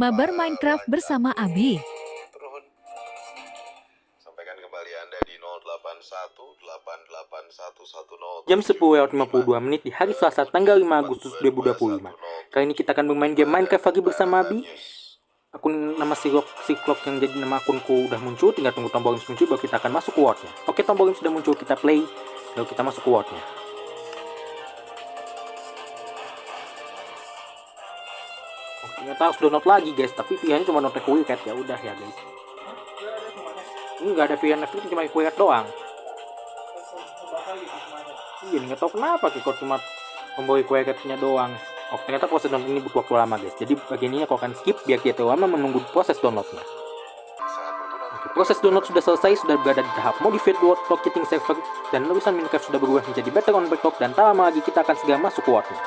Mabar Minecraft bersama Abi. Turun. Sampaikan kembali Anda di 08188110. Jam 10.52 menit di hari Selasa tanggal 5 Agustus 2025. Kali ini kita akan bermain game Minecraft lagi bersama Abi. Akun nama Siklok yang jadi nama akunku udah muncul, tinggal tunggu tombol games muncul baru kita akan masuk ke wordnya. Oke, tombol games sudah muncul, kita play, lalu kita masuk ke wordnya. Oh, ternyata harus download lagi guys, tapi pilihannya cuma download Quick ya udah ya guys. Ini nggak ada VNF itu cuma Quick doang. Iya, nggak tahu kenapa kok cuma membawa Quick-nya doang. Oh, ternyata proses download ini butuh waktu lama guys. Jadi bagian ini aku akan skip biar kita lama menunggu proses downloadnya. Oke, proses download sudah selesai, sudah berada di tahap modified world locating server dan tulisan Minecraft sudah berubah menjadi better on backlog dan tak lama lagi kita akan segera masuk ke wordnya.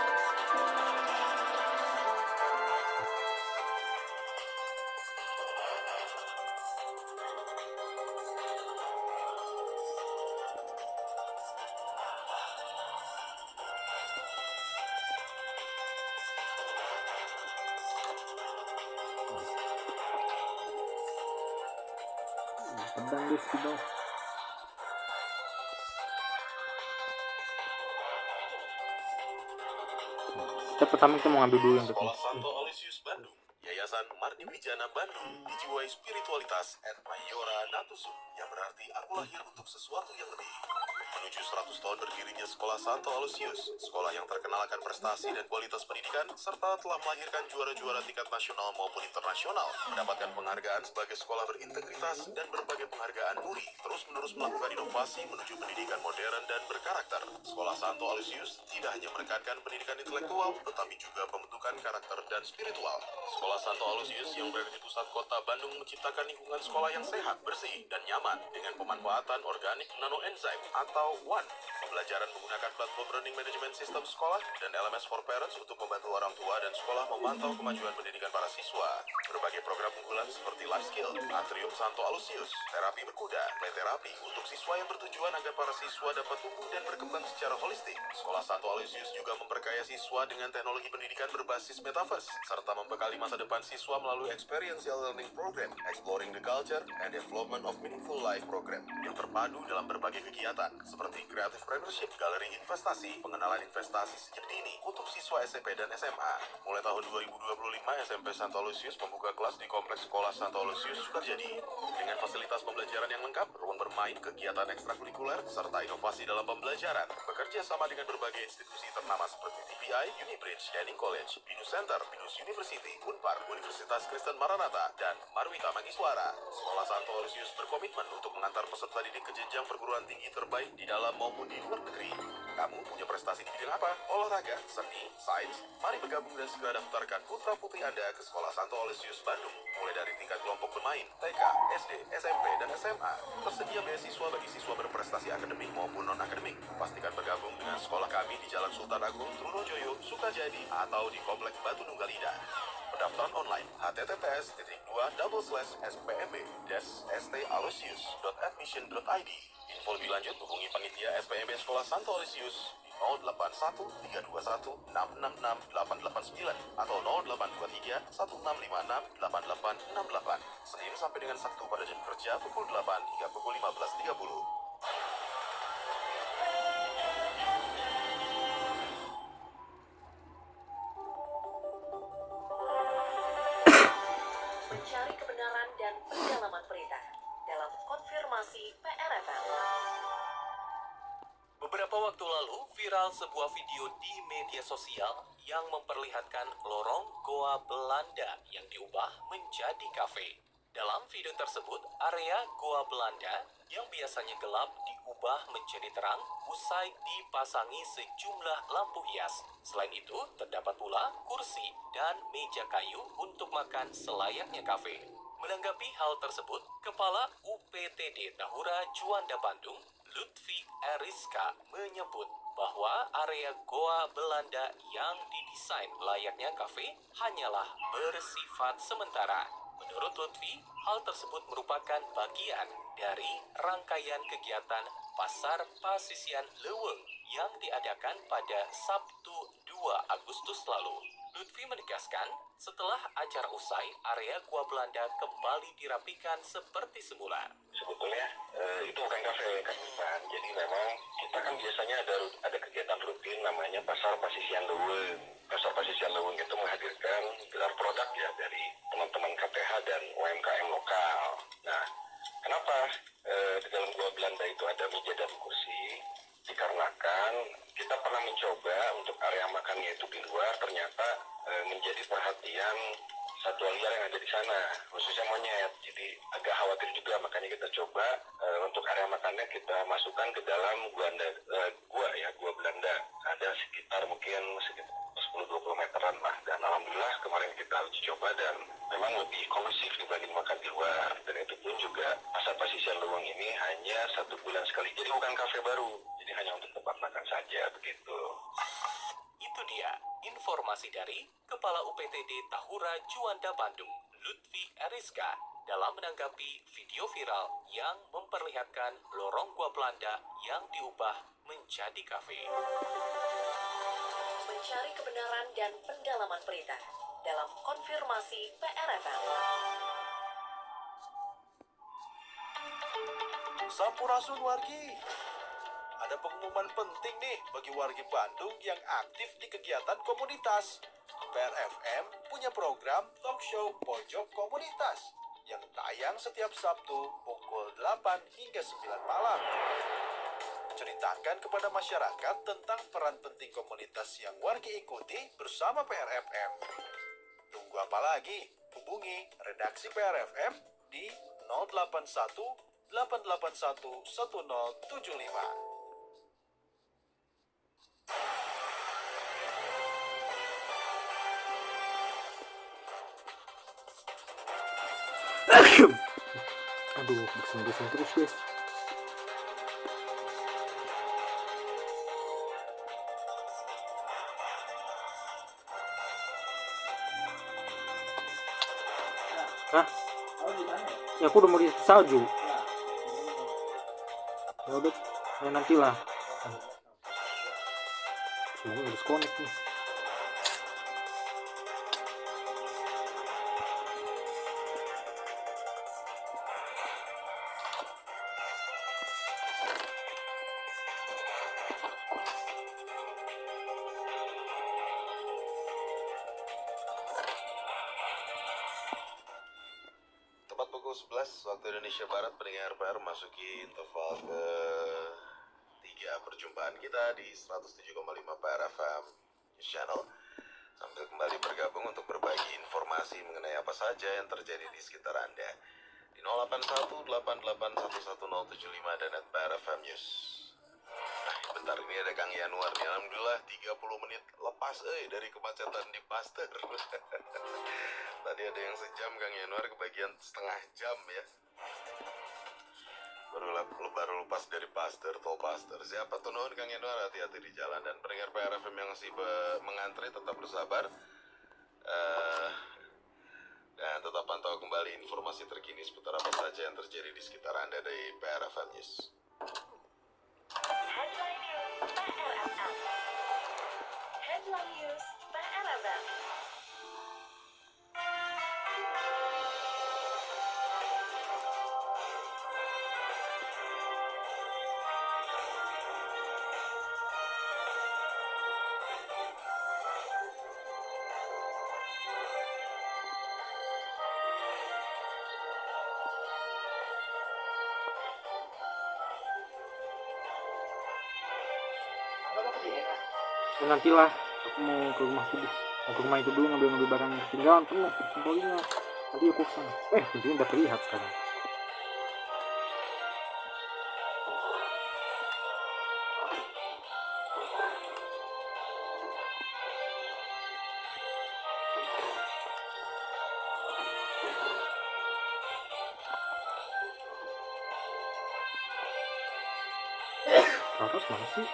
Pedang guys di bawah. Kita pertama kita mau ngambil dulu yang Sekolah Santo Aloysius Bandung, Yayasan Marni Wijana Bandung, dijiwai spiritualitas et maiora natusum, yang berarti aku lahir untuk sesuatu yang lebih. Menuju 100 tahun berdirinya Sekolah Santo Aloysius, sekolah yang terkenal akan prestasi dan kualitas pendidikan, serta telah melahirkan juara-juara tingkat nasional maupun internasional, mendapatkan penghargaan sebagai sekolah berintegritas dan berbagai penghargaan muri, terus-menerus melakukan inovasi menuju pendidikan modern dan berkarakter. Sekolah Santo Aloysius tidak hanya menekankan pendidikan intelektual, tetapi juga pembentukan karakter dan spiritual. Sekolah Santo Aloysius yang berada di pusat kota Bandung menciptakan lingkungan sekolah yang sehat, bersih, dan nyaman dengan pemanfaatan organik nanoenzyme atau ONE. Pembelajaran menggunakan platform Learning Management System sekolah dan LMS for Parents untuk membantu orang tua dan sekolah memantau kemajuan pendidikan para siswa. Berbagai program unggulan seperti Life Skill, Atrium Santo Aloysius, terapi berkuda, play terapi untuk siswa yang bertujuan agar para siswa dapat tumbuh dan berkembang secara holistik. Sekolah Santo Aloysius juga memperkaya siswa dengan teknologi pendidikan berbasis metaverse, serta membekali masa depan siswa melalui Experiential Learning Program, Exploring the Culture and Development of Meaningful Life Program, yang terpadu dalam berbagai kegiatan, seperti Creative Partnership, Galeri Investasi, pengenalan investasi sejak dini untuk siswa SMP dan SMA. Mulai tahun 2025, SMP Santo Aloysius membuka kelas di Kompleks Sekolah Santo Aloysius Sukarjadi. Dengan fasilitas pembelajaran yang lengkap, ruang bermain, kegiatan ekstrakurikuler, serta inovasi dalam pembelajaran, bekerja sama dengan berbagai institusi ternama seperti TPI, Unibridge, Danning College, Binus Center, Binus University, Unpar, Universitas Kristen Maranatha, dan Marwita Magiswara. Sekolah Santo Aloysius berkomitmen untuk mengantar peserta didik ke jenjang perguruan tinggi terbaik di dalam maupun di luar negeri. Kamu punya prestasi di bidang apa? Olahraga, seni, sains? Mari bergabung dan segera daftarkan putra-putri Anda ke Sekolah Santo Aloysius Bandung. Mulai dari tingkat kelompok bermain, TK, SD, SMP, dan SMA. Tersedia beasiswa bagi siswa berprestasi akademik maupun non-akademik. Pastikan bergabung dengan sekolah kami di Jalan Sultan Agung, Trunojoyo, Sukajadi, atau di Komplek Batu Nunggal Indah. Pendaftaran online https://spmb-staloysius.admission.id. Info lebih lanjut hubungi panitia SPMB Sekolah Santo Aloysius di 081321666889 atau 082316568868. Senin sampai dengan Sabtu pada jam kerja pukul 8 hingga pukul 15.30. Mencari kebenaran dan pendalaman berita dalam konfirmasi PRFM. Beberapa waktu lalu viral sebuah video di media sosial yang memperlihatkan lorong goa Belanda yang diubah menjadi kafe. Dalam video tersebut, area goa Belanda yang biasanya gelap diubah menjadi terang usai dipasangi sejumlah lampu hias. Selain itu, terdapat pula kursi dan meja kayu untuk makan selayaknya kafe. Menanggapi hal tersebut, Kepala UPTD Tahura Juanda Bandung, Lutfi Eriska, menyebut bahwa area goa Belanda yang didesain layaknya kafe hanyalah bersifat sementara. Menurut Lutfi, hal tersebut merupakan bagian dari rangkaian kegiatan Pasar Pasisian Leuweung yang diadakan pada Sabtu 2 Agustus lalu. Lutfi menegaskan, setelah acara usai, area Gua Belanda kembali dirapikan seperti semula. Sebetulnya itu bukan kafe, Kak Ivan. Jadi memang kita kan biasanya ada kegiatan rutin namanya Pasar Pasisian Leuweung. Pasar Pasisian Leuweung itu menghadirkan gelar produk ya dari teman-teman KTH dan UMKM lokal. Nah, kenapa di dalam Gua Belanda itu ada meja dan kursi? Dikarenakan kita pernah mencoba untuk area makannya itu di luar, ternyata menjadi perhatian satwa liar yang ada di sana, khususnya monyet. Jadi agak khawatir juga, makanya kita coba untuk area makannya kita masukkan ke dalam gua Belanda. Ada sekitar mungkin sekitar 10-20 meteran lah. Dan alhamdulillah kemarin kita uji coba dan memang lebih kondusif dibanding makan di luar. Dan itu pun juga Pasar Pasisian Leuweung ini hanya 1 bulan sekali. Jadi bukan kafe baru, jadi hanya untuk tempat makan saja begitu. Itu dia informasi dari Kepala UPTD Tahura Juanda Bandung, Lutfi Eriska, dalam menanggapi video viral yang memperlihatkan lorong Gua Belanda yang diubah menjadi kafe. Mencari kebenaran dan pendalaman berita dalam konfirmasi PRFM. Sampurasun wargi. Ada pengumuman penting nih bagi wargi Bandung yang aktif di kegiatan komunitas. PRFM punya program talk show Pojok Komunitas yang tayang setiap Sabtu pukul 8 hingga 9 malam. Ceritakan kepada masyarakat tentang peran penting komunitas yang wargi ikuti bersama PRFM. Tunggu apa lagi? Hubungi redaksi PRFM di 081 881 1075. Aduh, bising-bising terus guys. Hah? Ya aku udah mau di salju. Ya udah, ya nantilah. Semuanya disconnect nih. Tepat pukul 11 waktu Indonesia Barat, pendengar PR masuki interval ke 3 perjumpaan kita di 107,5 PR FM Channel, sambil kembali bergabung untuk berbagi informasi mengenai apa saja yang terjadi di sekitar Anda di 0818811075 dan @PRFM News. Nah, bentar ini ada Kang Yanuar nih. Alhamdulillah 30 menit lepas dari kemacetan di Pasteur. Tadi ada yang sejam, Kang Yanuar kebagian setengah jam ya. Baru lepas dari Pasteur, tol Pasteur. Siapa tuh nuhun Kang Yanuar, hati-hati di jalan. Dan pendengar PRFM yang masih mengantri tetap bersabar. Dan tetap pantau kembali informasi terkini seputar apa saja yang terjadi di sekitar Anda dari PRFM News. Headline News PRFM. Headline News PRFM. Ya nantilah, aku mau ke rumah itu dulu ngambil barang yang ketinggalan penuh sempolinya. Nanti aku kesana. Pintunya udah terlihat sekarang. Terus mana sih?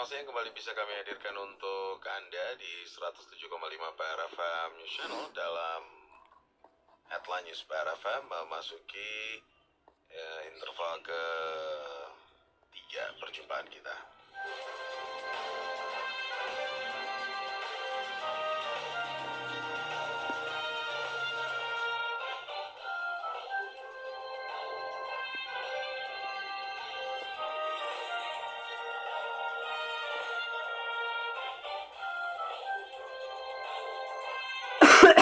informasi yang kembali bisa kami hadirkan untuk Anda di 107,5 PRFM News Channel dalam Headline News PRFM memasuki interval ke-3 perjumpaan kita.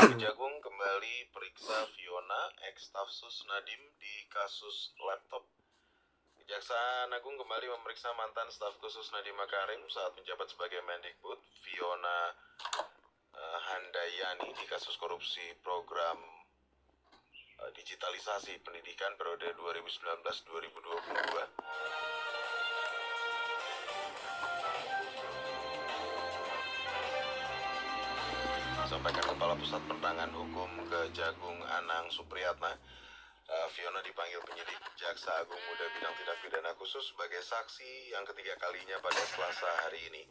Kejagung kembali periksa Fiona ex-Stafsus Nadiem di kasus laptop. Kejaksaan Agung kembali memeriksa mantan staf khusus Nadiem Makarim saat menjabat sebagai Mendikbud, Fiona Handayani, di kasus korupsi program digitalisasi pendidikan periode 2019-2022. Sampaikan Kepala Pusat Penerangan Hukum Kejagung Anang Supriyatna, Fiona dipanggil penyidik Jaksa Agung Muda Bidang Tindak Pidana Khusus sebagai saksi yang ketiga kalinya pada Selasa hari ini.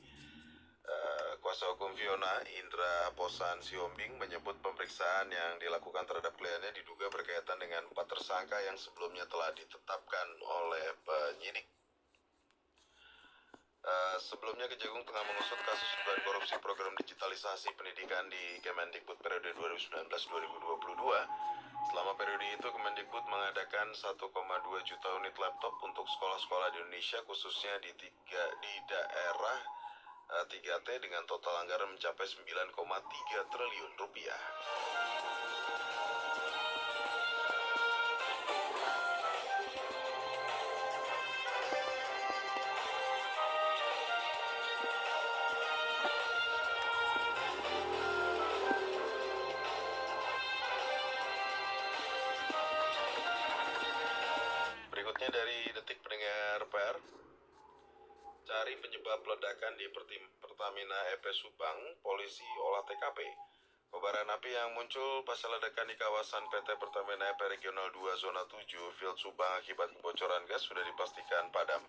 Kuasa hukum Fiona, Indra Posan Siombing, menyebut pemeriksaan yang dilakukan terhadap kliennya diduga berkaitan dengan 4 tersangka yang sebelumnya telah ditetapkan oleh penyidik. Sebelumnya Kejagung tengah mengusut kasus dugaan korupsi program digitalisasi pendidikan di Kemendikbud periode 2019-2022. Selama periode itu Kemendikbud mengadakan 1,2 juta unit laptop untuk sekolah-sekolah di Indonesia, khususnya di daerah 3T dengan total anggaran mencapai 9,3 triliun rupiah. Berikutnya dari Detik Pendengar PR. Cari penyebab ledakan di Pertamina EP Subang, polisi olah TKP. Kobaran api yang muncul pasca ledakan di kawasan PT Pertamina EP Regional 2 Zona 7 Field Subang akibat kebocoran gas sudah dipastikan padam.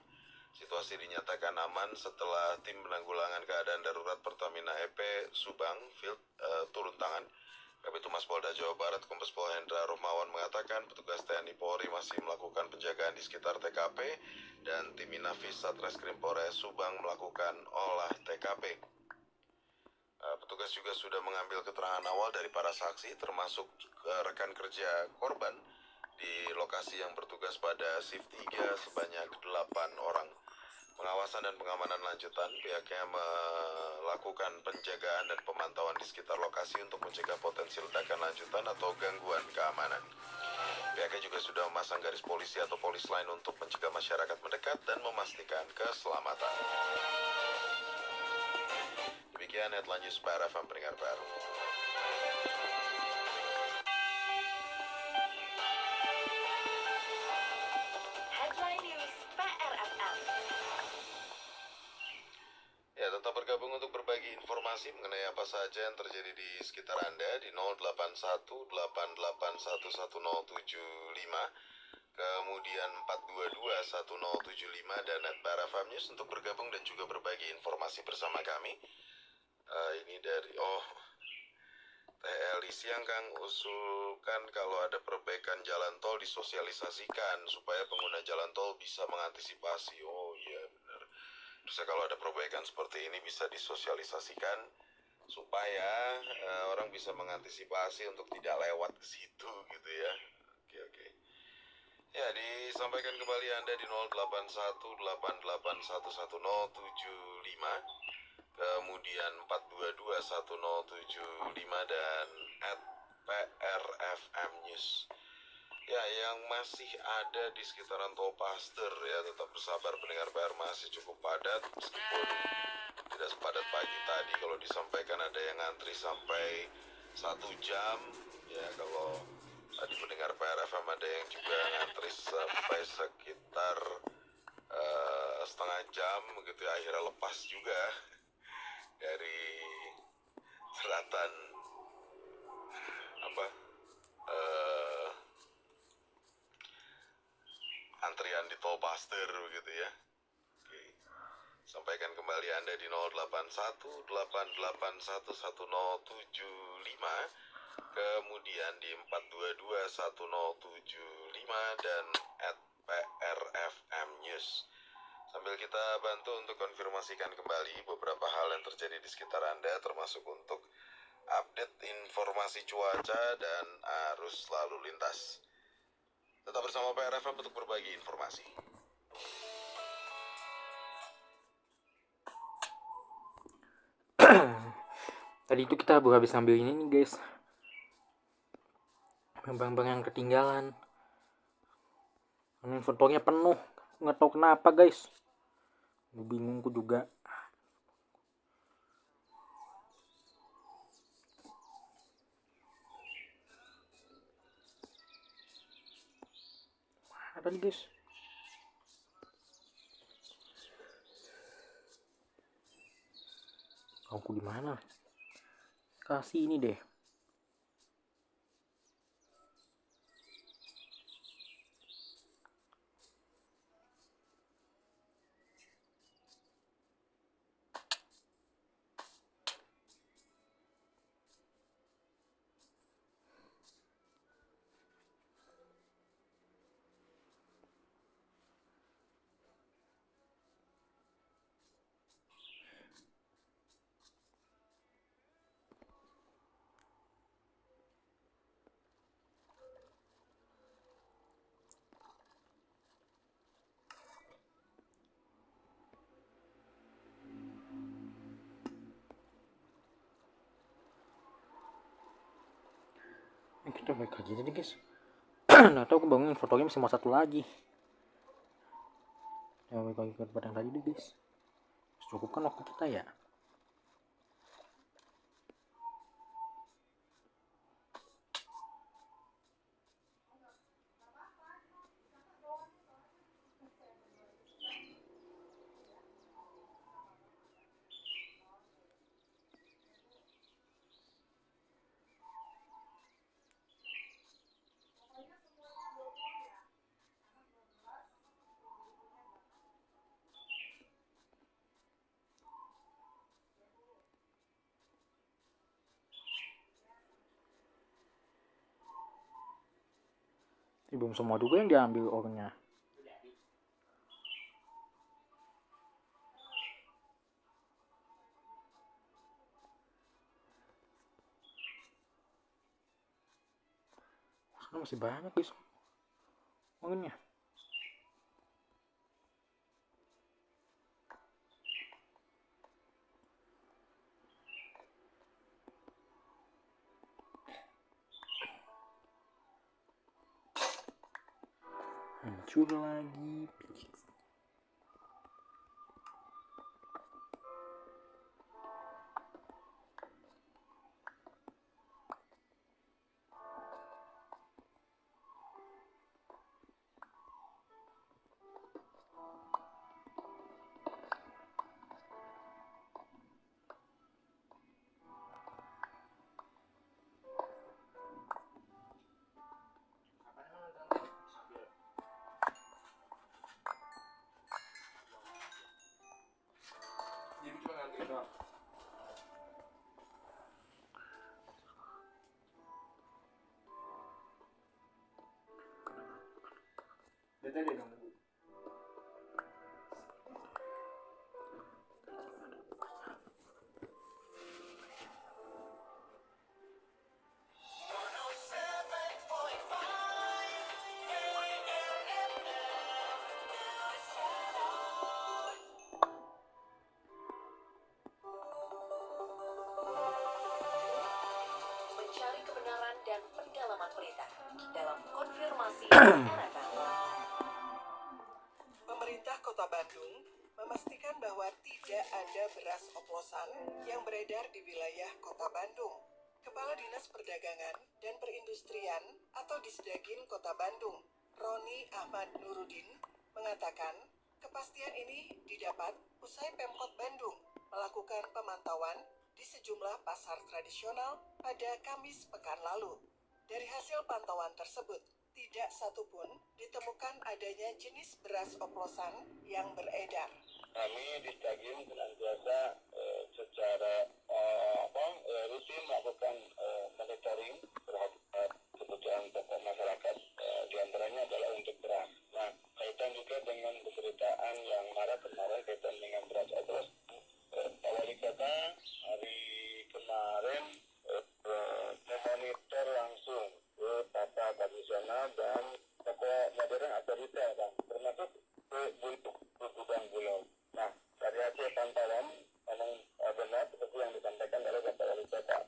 Situasi dinyatakan aman setelah tim penanggulangan keadaan darurat Pertamina EP Subang Field turun tangan. Kabid Humas Polda Jawa Barat Kombes Pol Hendra Rumawan mengatakan petugas TNI Polri masih melakukan penjagaan di sekitar TKP dan tim Inafis Satreskrim Polres Subang melakukan olah TKP. Petugas juga sudah mengambil keterangan awal dari para saksi termasuk rekan kerja korban di lokasi yang bertugas pada shift 3 sebanyak 8 orang. Pengawasan dan pengamanan lanjutan, pihaknya melakukan penjagaan dan pemantauan di sekitar lokasi untuk mencegah potensi ledakan lanjutan atau gangguan keamanan. Pihaknya juga sudah memasang garis polisi atau polis line untuk mencegah masyarakat mendekat dan memastikan keselamatan. Demikian Headline News PRFM Pendengar PR. Headline News PRFM. Ya, tetap bergabung untuk berbagi informasi mengenai apa saja yang terjadi di sekitar Anda di 0818811075, kemudian 4221075 dan @PRFM News untuk bergabung dan juga berbagi informasi bersama kami. Ini dari TL siang Kang, usulkan kalau ada perbaikan jalan tol disosialisasikan supaya pengguna jalan tol bisa mengantisipasi. Oh iya benar. Terus kalau ada perbaikan seperti ini bisa disosialisasikan supaya orang bisa mengantisipasi untuk tidak lewat ke situ gitu ya. Oke. Ya, disampaikan kembali Anda di 0818811075, kemudian 4221075 dan @PRFM News. Ya, yang masih ada di sekitaran Tol Paster ya, tetap bersabar pendengar PR, masih cukup padat meskipun tidak sepadat pagi tadi. Kalau disampaikan ada yang ngantri sampai 1 jam ya, kalau tadi pendengar PR FM ada yang juga ngantri sampai sekitar setengah jam begitu ya, akhirnya lepas juga dari jeratan antrian di Tol Paster begitu ya. Oke. Sampai sampaikan kembali Anda di 0818811075, kemudian di 4221075 dan @PRFM News. Sambil kita bantu untuk konfirmasikan kembali beberapa hal yang terjadi di sekitar Anda, termasuk untuk update informasi cuaca dan arus lalu lintas. Tetap bersama PRFM untuk berbagi informasi. Tadi itu kita baru habis ngambil ini nih guys, barang-barang yang ketinggalan. Inventornya penuh, nggak tahu kenapa guys. Bingungku juga. Mana tadi guys? Aku di mana? Kasih ini deh. Kita balik lagi tadi guys. Nah tahu aku bangun fotonya masih mau satu lagi. Ya balik lagi ke tempat yang tadi deh guys. Cukup kan waktu kita ya. Belum semua juga yang diambil orangnya. Sana masih banyak guys orangnya. Hancur lagi. Mencari kebenaran dan pendalaman berita dalam konfirmasi PRFM. Pemerintah Kota Bandung memastikan bahwa tidak ada beras oplosan yang beredar di wilayah Kota Bandung. Kepala Dinas Perdagangan dan Perindustrian atau Disdagin Kota Bandung, Roni Ahmad Nurudin, mengatakan kepastian ini didapat usai Pemkot Bandung melakukan pemantauan di sejumlah pasar tradisional pada Kamis pekan lalu. Dari hasil pantauan tersebut, tidak satupun ditemukan adanya jenis beras oplosan yang beredar. kami di Stagim senantiasa secara rutin melakukan monitoring terhadap kebutuhan pokok masyarakat, di antaranya adalah untuk beras. Nah, kaitan juga dengan pemberitaan yang marak kemarin kaitan dengan beras oplos, Pak Wali Kota hari kemarin memonitor langsung ke tata tradisional dan toko modern atau retail, Bang, termasuk ke gudang Bulog. Nah, dari hasil pantauan memang benar seperti yang disampaikan oleh Bapak Wali Kota.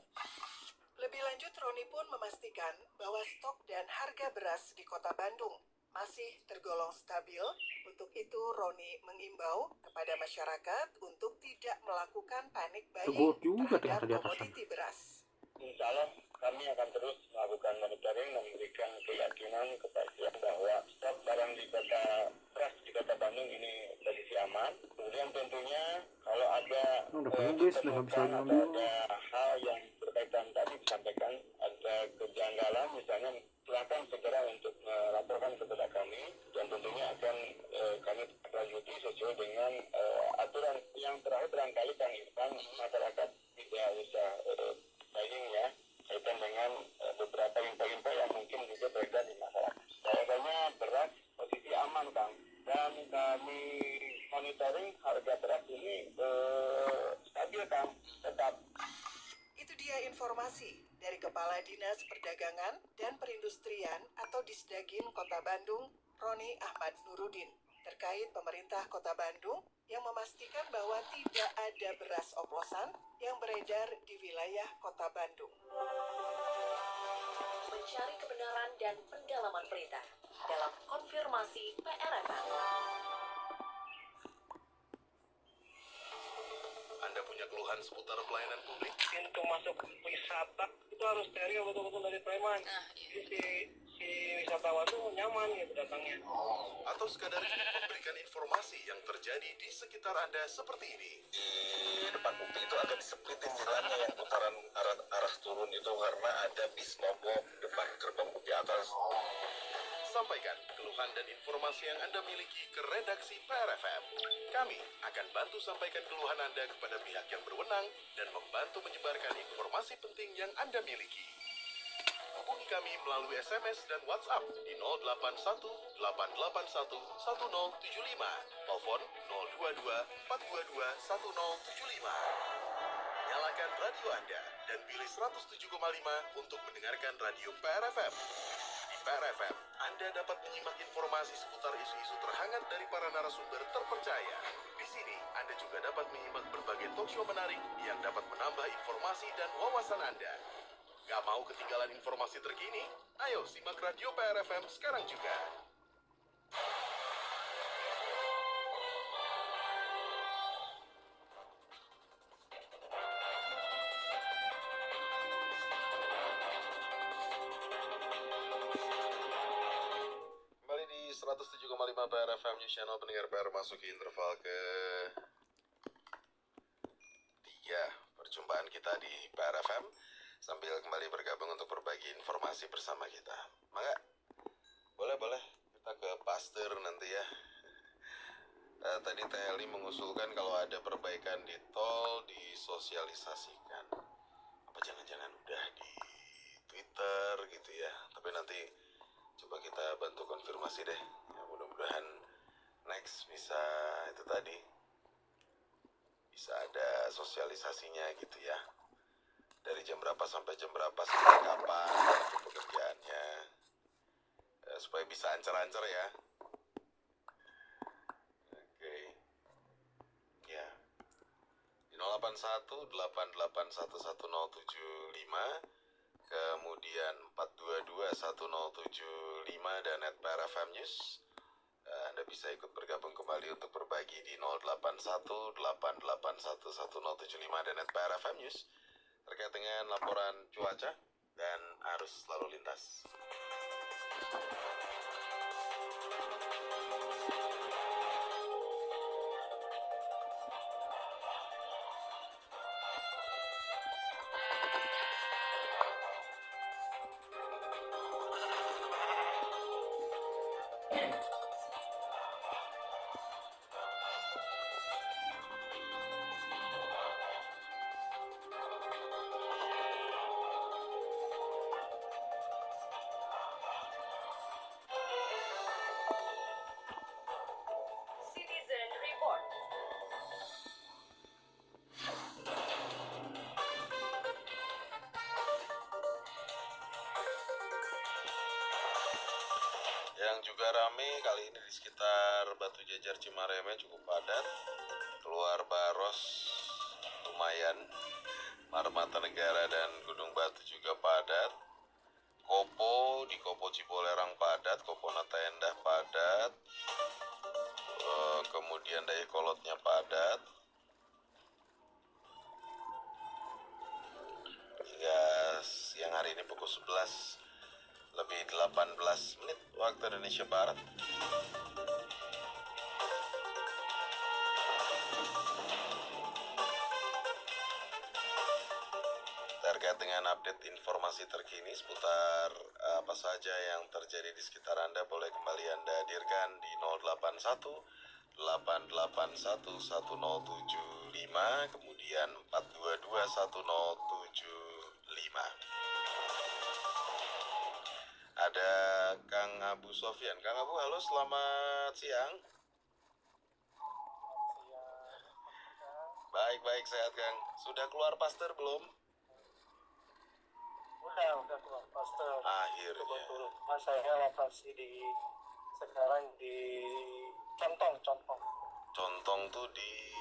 Lebih lanjut, Roni pun memastikan bahwa stok dan harga beras di Kota Bandung masih tergolong stabil. Untuk itu, Roni mengimbau kepada masyarakat untuk tidak melakukan panik buying Tegot juga ternyata terhadap di atas sana. komoditi beras. Insya Allah kami akan terus melakukan monitoring dan memberikan keyakinan kepastian bahwa stok barang di kota beras di Kota Bandung ini kondisi aman. Kemudian tentunya kalau ada Udah penuh guys, udah nggak bisa ditemukan atau ngambil. ada hal yang berkaitan tadi disampaikan ada kejanggalan, misalnya silakan segera untuk melaporkan kepada kami dan tentunya akan kami lanjuti sesuai dengan aturan yang terakhir barangkali Kang Irfan, masyarakat tidak usah buying ya kaitan dengan beberapa info-info yang mungkin juga beredar di masyarakat. Bahwasanya beras posisi aman, Kang, dan kami monitoring harga beras ini stabil, Kang, tetap. Itu dia informasi dari Kepala Dinas Perdagangan dan Perindustrian atau Disdagin Kota Bandung, Roni Ahmad Nurudin, terkait pemerintah Kota Bandung yang memastikan bahwa tidak ada beras oplosan yang beredar di wilayah Kota Bandung. Mencari kebenaran dan pendalaman berita dalam konfirmasi PRFM. Anda punya keluhan seputar pelayanan publik? Pintu masuk wisata itu harus steril betul-betul dari preman. Jadi si wisatawan tuh nyaman gitu datangnya. Atau sekadar ingin memberikan informasi yang terjadi di sekitar Anda seperti ini? Di depan UPI itu agak diseplitin jalannya yang putaran arah turun itu karena ada bis mogok depan gerbang UPI atas. Sampaikan keluhan dan informasi yang Anda miliki ke redaksi PRFM. Kami akan bantu sampaikan keluhan Anda kepada pihak yang berwenang dan membantu menyebarkan informasi penting yang Anda miliki. Hubungi kami melalui SMS dan WhatsApp di 081-881-1075, telepon 022-422-1075. Nyalakan radio Anda dan pilih 107,5 untuk mendengarkan radio PRFM. Di PRFM, Anda dapat menyimak informasi seputar isu-isu terhangat dari para narasumber terpercaya. Di sini, Anda juga dapat menyimak berbagai talkshow menarik yang dapat menambah informasi dan wawasan Anda. Gak mau ketinggalan informasi terkini? Ayo simak radio PRFM sekarang juga. Kembali di 107,5 PRFM News Channel, pendengar PR masuki interval ke 3 perjumpaan kita di PRFM. Sambil kembali bergabung untuk berbagi informasi bersama kita. Maka boleh kita ke Pasteur nanti ya. Tadi TLI mengusulkan kalau ada perbaikan di tol disosialisasikan. Apa jangan-jangan udah di Twitter gitu ya. Tapi nanti coba kita bantu konfirmasi deh. Ya, mudah-mudahan next bisa itu tadi. Bisa ada sosialisasinya gitu ya. Dari jam berapa sampai jam berapa, sampai kapan itu pekerjaannya, supaya bisa ancar-ancar ya. Oke. Ya. Di 081-881-1075, kemudian 422-1075 dan @PRFM News. Anda bisa ikut bergabung kembali untuk berbagi di 081-881-1075 dan @PRFM News terkait dengan laporan cuaca dan arus lalu lintas. Yang juga rame kali ini di sekitar Batu Jajar Cimareme cukup padat. Keluar Baros lumayan. Marmata Negara dan Gunung Batu juga padat. Kopo di Kopo Cibolerang padat, Kopo Nata Endah padat. Kemudian Dayakolotnya padat. Hingga siang hari ini pukul 11 lebih 18 menit waktu Indonesia Barat. Terkait dengan update informasi terkini seputar apa saja yang terjadi di sekitar Anda, boleh kembali Anda hadirkan di 081 881 1075, kemudian 422 1075. Ada Kang Abu Sofyan. Kang Abu, halo, selamat siang. Baik, sehat Kang. Sudah keluar paster belum? Udah keluar paster. Akhirnya. Kebetulan saya lokasi sekarang di Contong. Contong tuh di...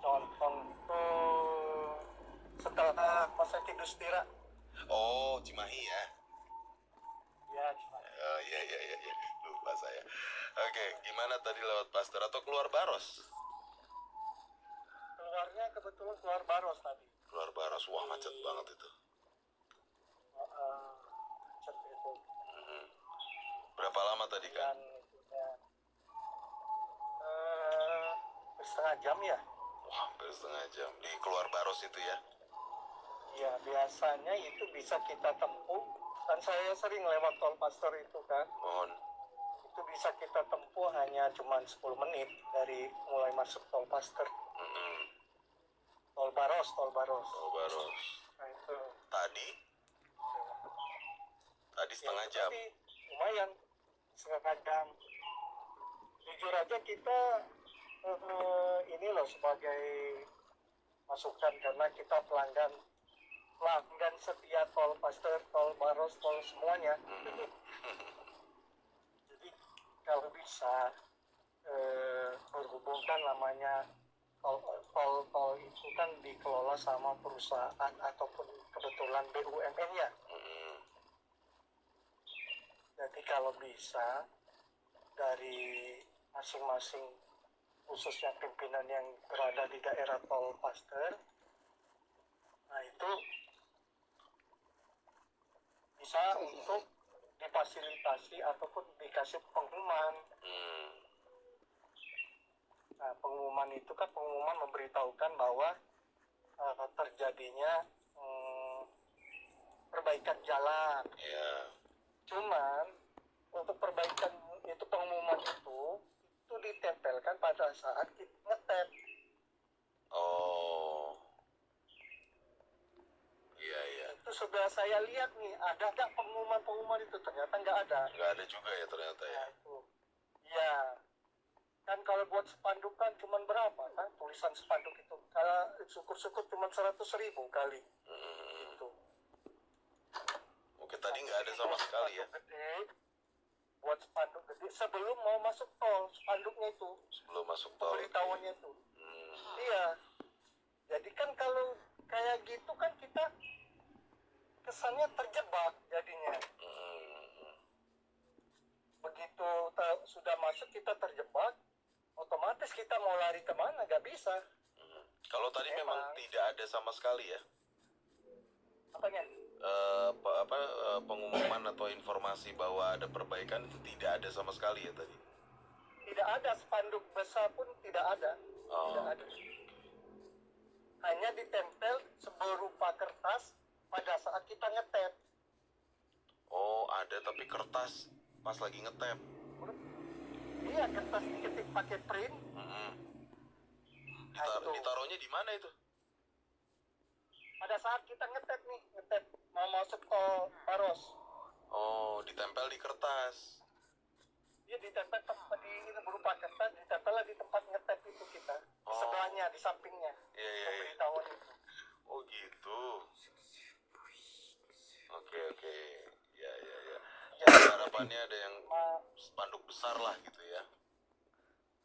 Contong tuh setelah Pasar Tidustira. Oh, Cimahi ya? Ya, cuma. Oh, iya. Lupa saya. Oke, gimana tadi lewat paster atau keluar Baros? Keluarnya kebetulan keluar Baros tadi. Keluar Baros, wah macet banget itu. Macet itu. Berapa lama tadi kan? Dan setengah jam ya. Wah, hampir setengah jam. Di keluar Baros itu ya? Ya, biasanya itu bisa kita tempuh. Kan saya sering lewat tol Paster itu kan. Mohon. Itu bisa kita tempuh hanya cuma 10 menit dari mulai masuk tol Paster. Tol Baros. Oh, Baros. Nah, itu. Tadi setengah jam. Tapi lumayan, setengah jam. Jujur aja kita ini loh sebagai masukan karena kita pelanggan setia tol Paster, tol Baros, tol semuanya. Jadi kalau bisa berhubungkan namanya tol itu kan dikelola sama perusahaan ataupun kebetulan BUMN ya. Jadi kalau bisa dari masing-masing khususnya pimpinan yang berada di daerah tol Paster, nah itu bisa untuk difasilitasi ataupun dikasih pengumuman. Nah, pengumuman itu kan pengumuman memberitahukan bahwa terjadinya perbaikan jalan. Cuman untuk perbaikan itu pengumuman itu ditempelkan pada saat kita ngetep. Oh. Iya. Itu sudah saya lihat nih, ada nggak pengumuman itu? Ternyata nggak ada. Nggak ada juga ya ternyata ya. Nah, itu. Iya. Kan kalau buat spanduk kan cuma berapa kan? Tulisan spanduk itu. Kalau syukur-syukur cuma 100.000 kali. Gitu. Oke, tadi nggak ada sama sekali ya. Gede, buat spanduk gede sebelum mau masuk tol, spanduknya itu. Sebelum masuk tol. Pemberitahuannya itu. Iya. Jadi kan kalau kayak gitu kan kita kesannya terjebak jadinya. Begitu sudah masuk kita terjebak, otomatis kita mau lari kemana nggak bisa. Kalau tadi memang tidak ada sama sekali ya. Apanya? Pengumuman atau informasi bahwa ada perbaikan itu tidak ada sama sekali ya tadi. Tidak ada, spanduk besar pun tidak ada. Tidak ada. Hanya ditempel berupa kertas pada saat kita ngetep. Oh, ada tapi kertas pas lagi ngetep. Iya, kertas diketik pakai print. Ditaruhnya di mana itu? Pada saat kita ngetep mau masuk tol Baros. Oh, ditempel di kertas. Dia ditempel di ini berupa kertas, ditempel di tempat ngetep itu kita. Di sebelahnya, di sampingnya. Iya. Pemberitahuan itu. Oh gitu. Oke. Ya. Ya, depannya ada yang spanduk besar lah gitu ya.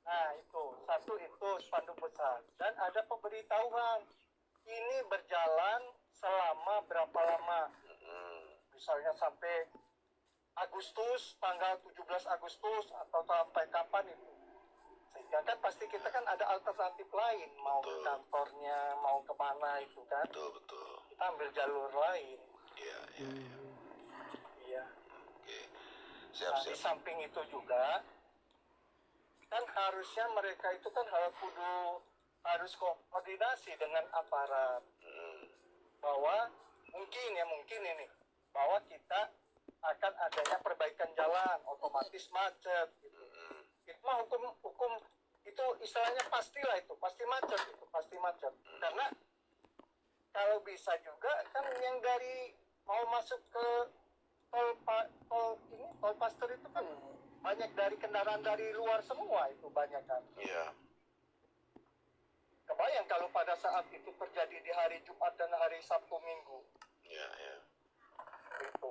Nah itu, satu itu spanduk besar. Dan ada pemberitahuan, ini berjalan selama berapa lama. Misalnya sampai Agustus, tanggal 17 Agustus, atau sampai kapan itu. Sehingga kan pasti kita kan ada alternatif lain, mau ke kantornya, mau kemana itu kan. Betul. Kita ambil jalur lain. Iya. Iya. Oke. Di samping itu juga, kan harusnya mereka itu kan harus koordinasi dengan aparat. Bahwa mungkin ini, bahwa kita akan adanya perbaikan jalan, otomatis macet gitu. Itu mah hukum itu istilahnya pastilah, itu pasti macet. Karena kalau bisa juga kan yang dari mau masuk ke tol Pasteur itu kan banyak dari kendaraan dari luar semua, itu banyak kan. Iya. Kebayang kalau pada saat itu terjadi di hari Jumat dan hari Sabtu Minggu. Iya. Itu.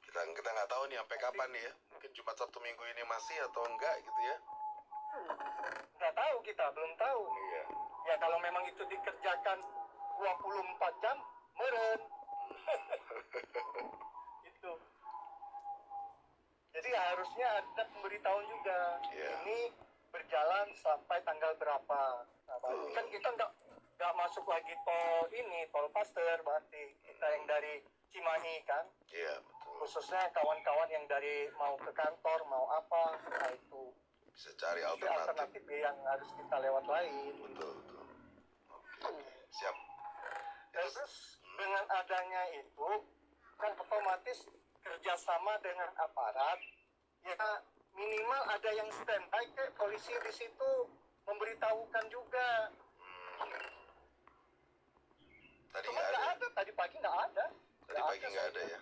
Kita nggak tahu nih sampai kapan nih ya. Mungkin Jumat Sabtu Minggu ini masih atau enggak gitu ya. Nggak tahu, kita belum tahu. Iya. Ya kalau memang itu dikerjakan 24 jam, meren. Itu. Jadi harusnya ada pemberitahuan juga. Iya. Ini berjalan sampai tanggal berapa. Nah, berarti kan kita nggak masuk lagi tol Pasteur, berarti kita yang dari Cimahi kan. Iya, betul. Khususnya kawan-kawan yang dari mau ke kantor, mau apa, nah itu. Bisa cari Itu alternatif. alternatif yang harus kita lewat lain. Betul. Oke. Siap. Terus dengan adanya itu kan otomatis kerjasama dengan aparat, ya minimal ada yang standby, kayak polisi di situ memberitahukan juga. Tadi Cuma nggak ada. tadi pagi nggak ada. Tadi pagi nggak ada ya.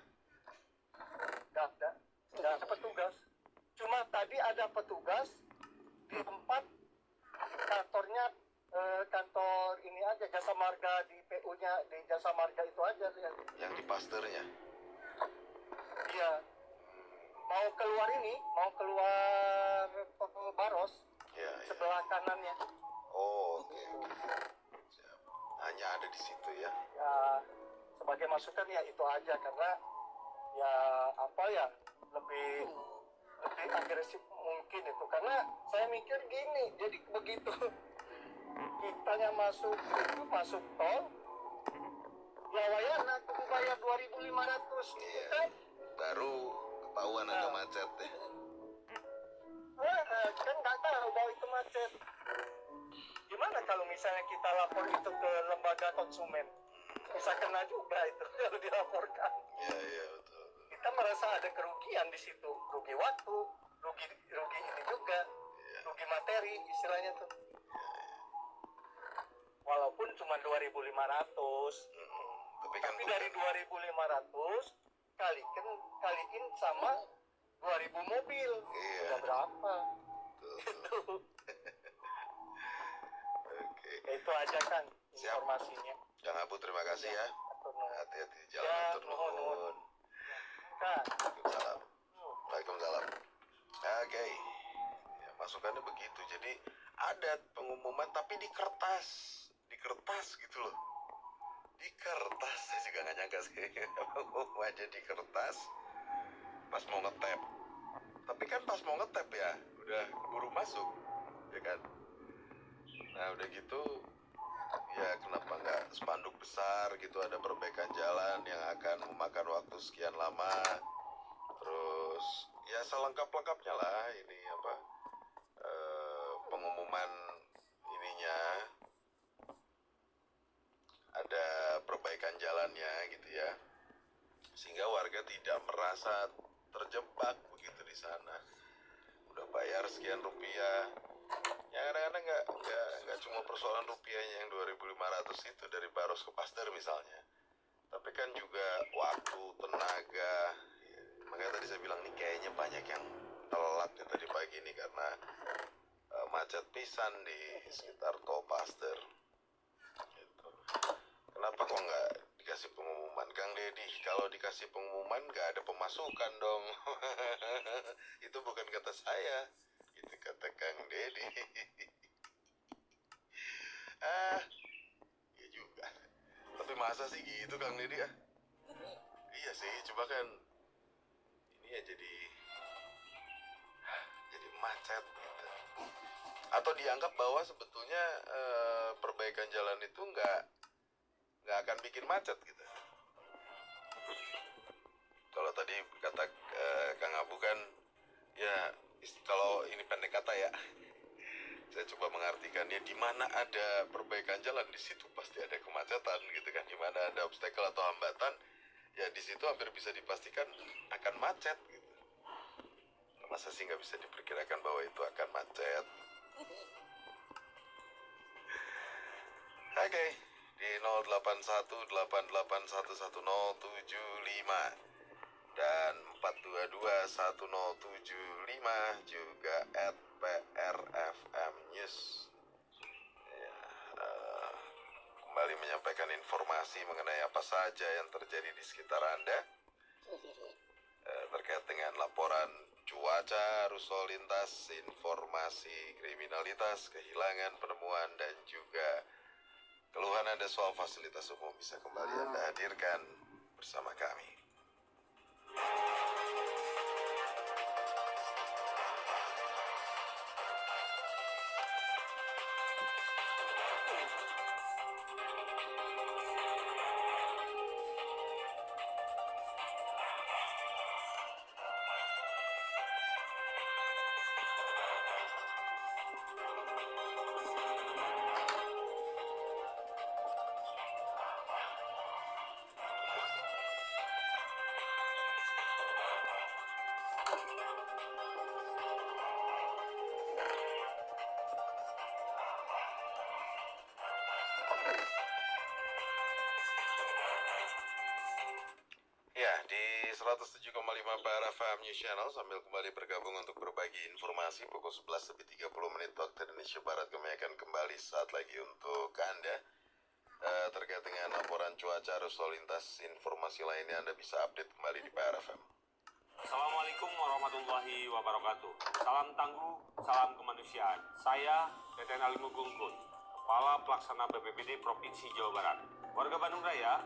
Nggak ada petugas. Cuma tadi ada petugas di tempat kantornya, kantor ini aja, Jasa Marga, di PU-nya di Jasa Marga itu aja lihat. Yang di Pasteurnya. Iya. Mau keluar tol Baros, Iya. sebelah kanannya. Oh, oke. Siap. Hanya ada di situ ya. Ya, sebagai masukan ya itu aja, karena ya lebih agresif mungkin itu, karena saya mikir gini, jadi begitu kitanya masuk tol, ya wayana aku bayar 2.500 gitu kan. Baru ketahuan ada macet ya. Kan nggak tahu bahwa itu macet. Gimana kalau misalnya kita lapor itu ke lembaga konsumen, bisa kena juga itu kalau dilaporkan. Iya, betul. Kita merasa ada kerugian di situ, rugi waktu, rugi ini juga, rugi materi istilahnya tuh. Walaupun cuma 2.500, tapi dari 2.500 kaliin sama 2.000 mobil, udah berapa? Itu. Oke. Itu aja kan informasinya. Kang Abu, terima kasih ya. Hati-hati di jalan, Ya, atur nuhun. Kak. Waalaikumsalam. Oke. Ya, masukannya begitu. Jadi ada pengumuman tapi di kertas gitu loh. Di kertas, saya juga nggak nyangka sih. Pengumumannya di kertas. Pas mau ngetap. Tapi kan pas mau ngetap ya, udah keburu masuk, ya kan. Nah udah gitu, ya kenapa nggak spanduk besar gitu, ada perbaikan jalan yang akan memakan waktu sekian lama. Terus ya selengkap-lengkapnya lah ini apa, pengumuman ininya, ada perbaikan jalannya gitu ya, sehingga warga tidak merasa terjebak begitu di sana. Udah bayar sekian rupiah, ya kadang-kadang nggak cuma persoalan rupiahnya yang 2.500 itu dari Baros ke Pasteur misalnya, tapi kan juga waktu, tenaga. Ya, makanya tadi saya bilang nih kayaknya banyak yang telat ya tadi pagi ini karena macet pisan di sekitar tol Pasteur gitu. Kenapa kok nggak dikasih pengumuman, Kang? Deddy, kalau dikasih pengumuman nggak ada pemasukan dong. Itu bukan kata saya, itu kata Kang Deddy. Ya juga. Tapi masa sih gitu Kang Deddy ya? Iya sih, coba kan ini ya jadi macet gitu. Atau dianggap bahwa sebetulnya perbaikan jalan itu nggak akan bikin macet gitu. Kalau tadi kata Kang Abu kan, ya kalau ini pendek kata ya, saya coba mengartikannya, di mana ada perbaikan jalan di situ pasti ada kemacetan gitu kan. Di mana ada obstacle atau hambatan, ya di situ hampir bisa dipastikan akan macet gitu. Masa sih nggak bisa diperkirakan bahwa itu akan macet? Oke, di 0818811075 dan 4221075 juga @PRFM News. Ya, kembali menyampaikan informasi mengenai apa saja yang terjadi di sekitar Anda terkait dengan laporan cuaca, arus lalu lintas, informasi kriminalitas, kehilangan, penemuan, dan juga keluhan Anda soal fasilitas umum bisa kembali Anda hadirkan bersama kami. Ya, di 107,5 PRFM News Channel sambil kembali bergabung untuk berbagi informasi pukul 11:30 waktu Indonesia Barat. Kami akan kembali saat lagi untuk Anda terkait dengan laporan cuaca, arus lalu lintas, informasi lainnya Anda bisa update kembali di PRFM. Assalamualaikum warahmatullahi wabarakatuh. Salam tangguh, salam kemanusiaan. Saya Teten Ali Mugungkun, Kepala Pelaksana BPBD Provinsi Jawa Barat. Warga Bandung Raya,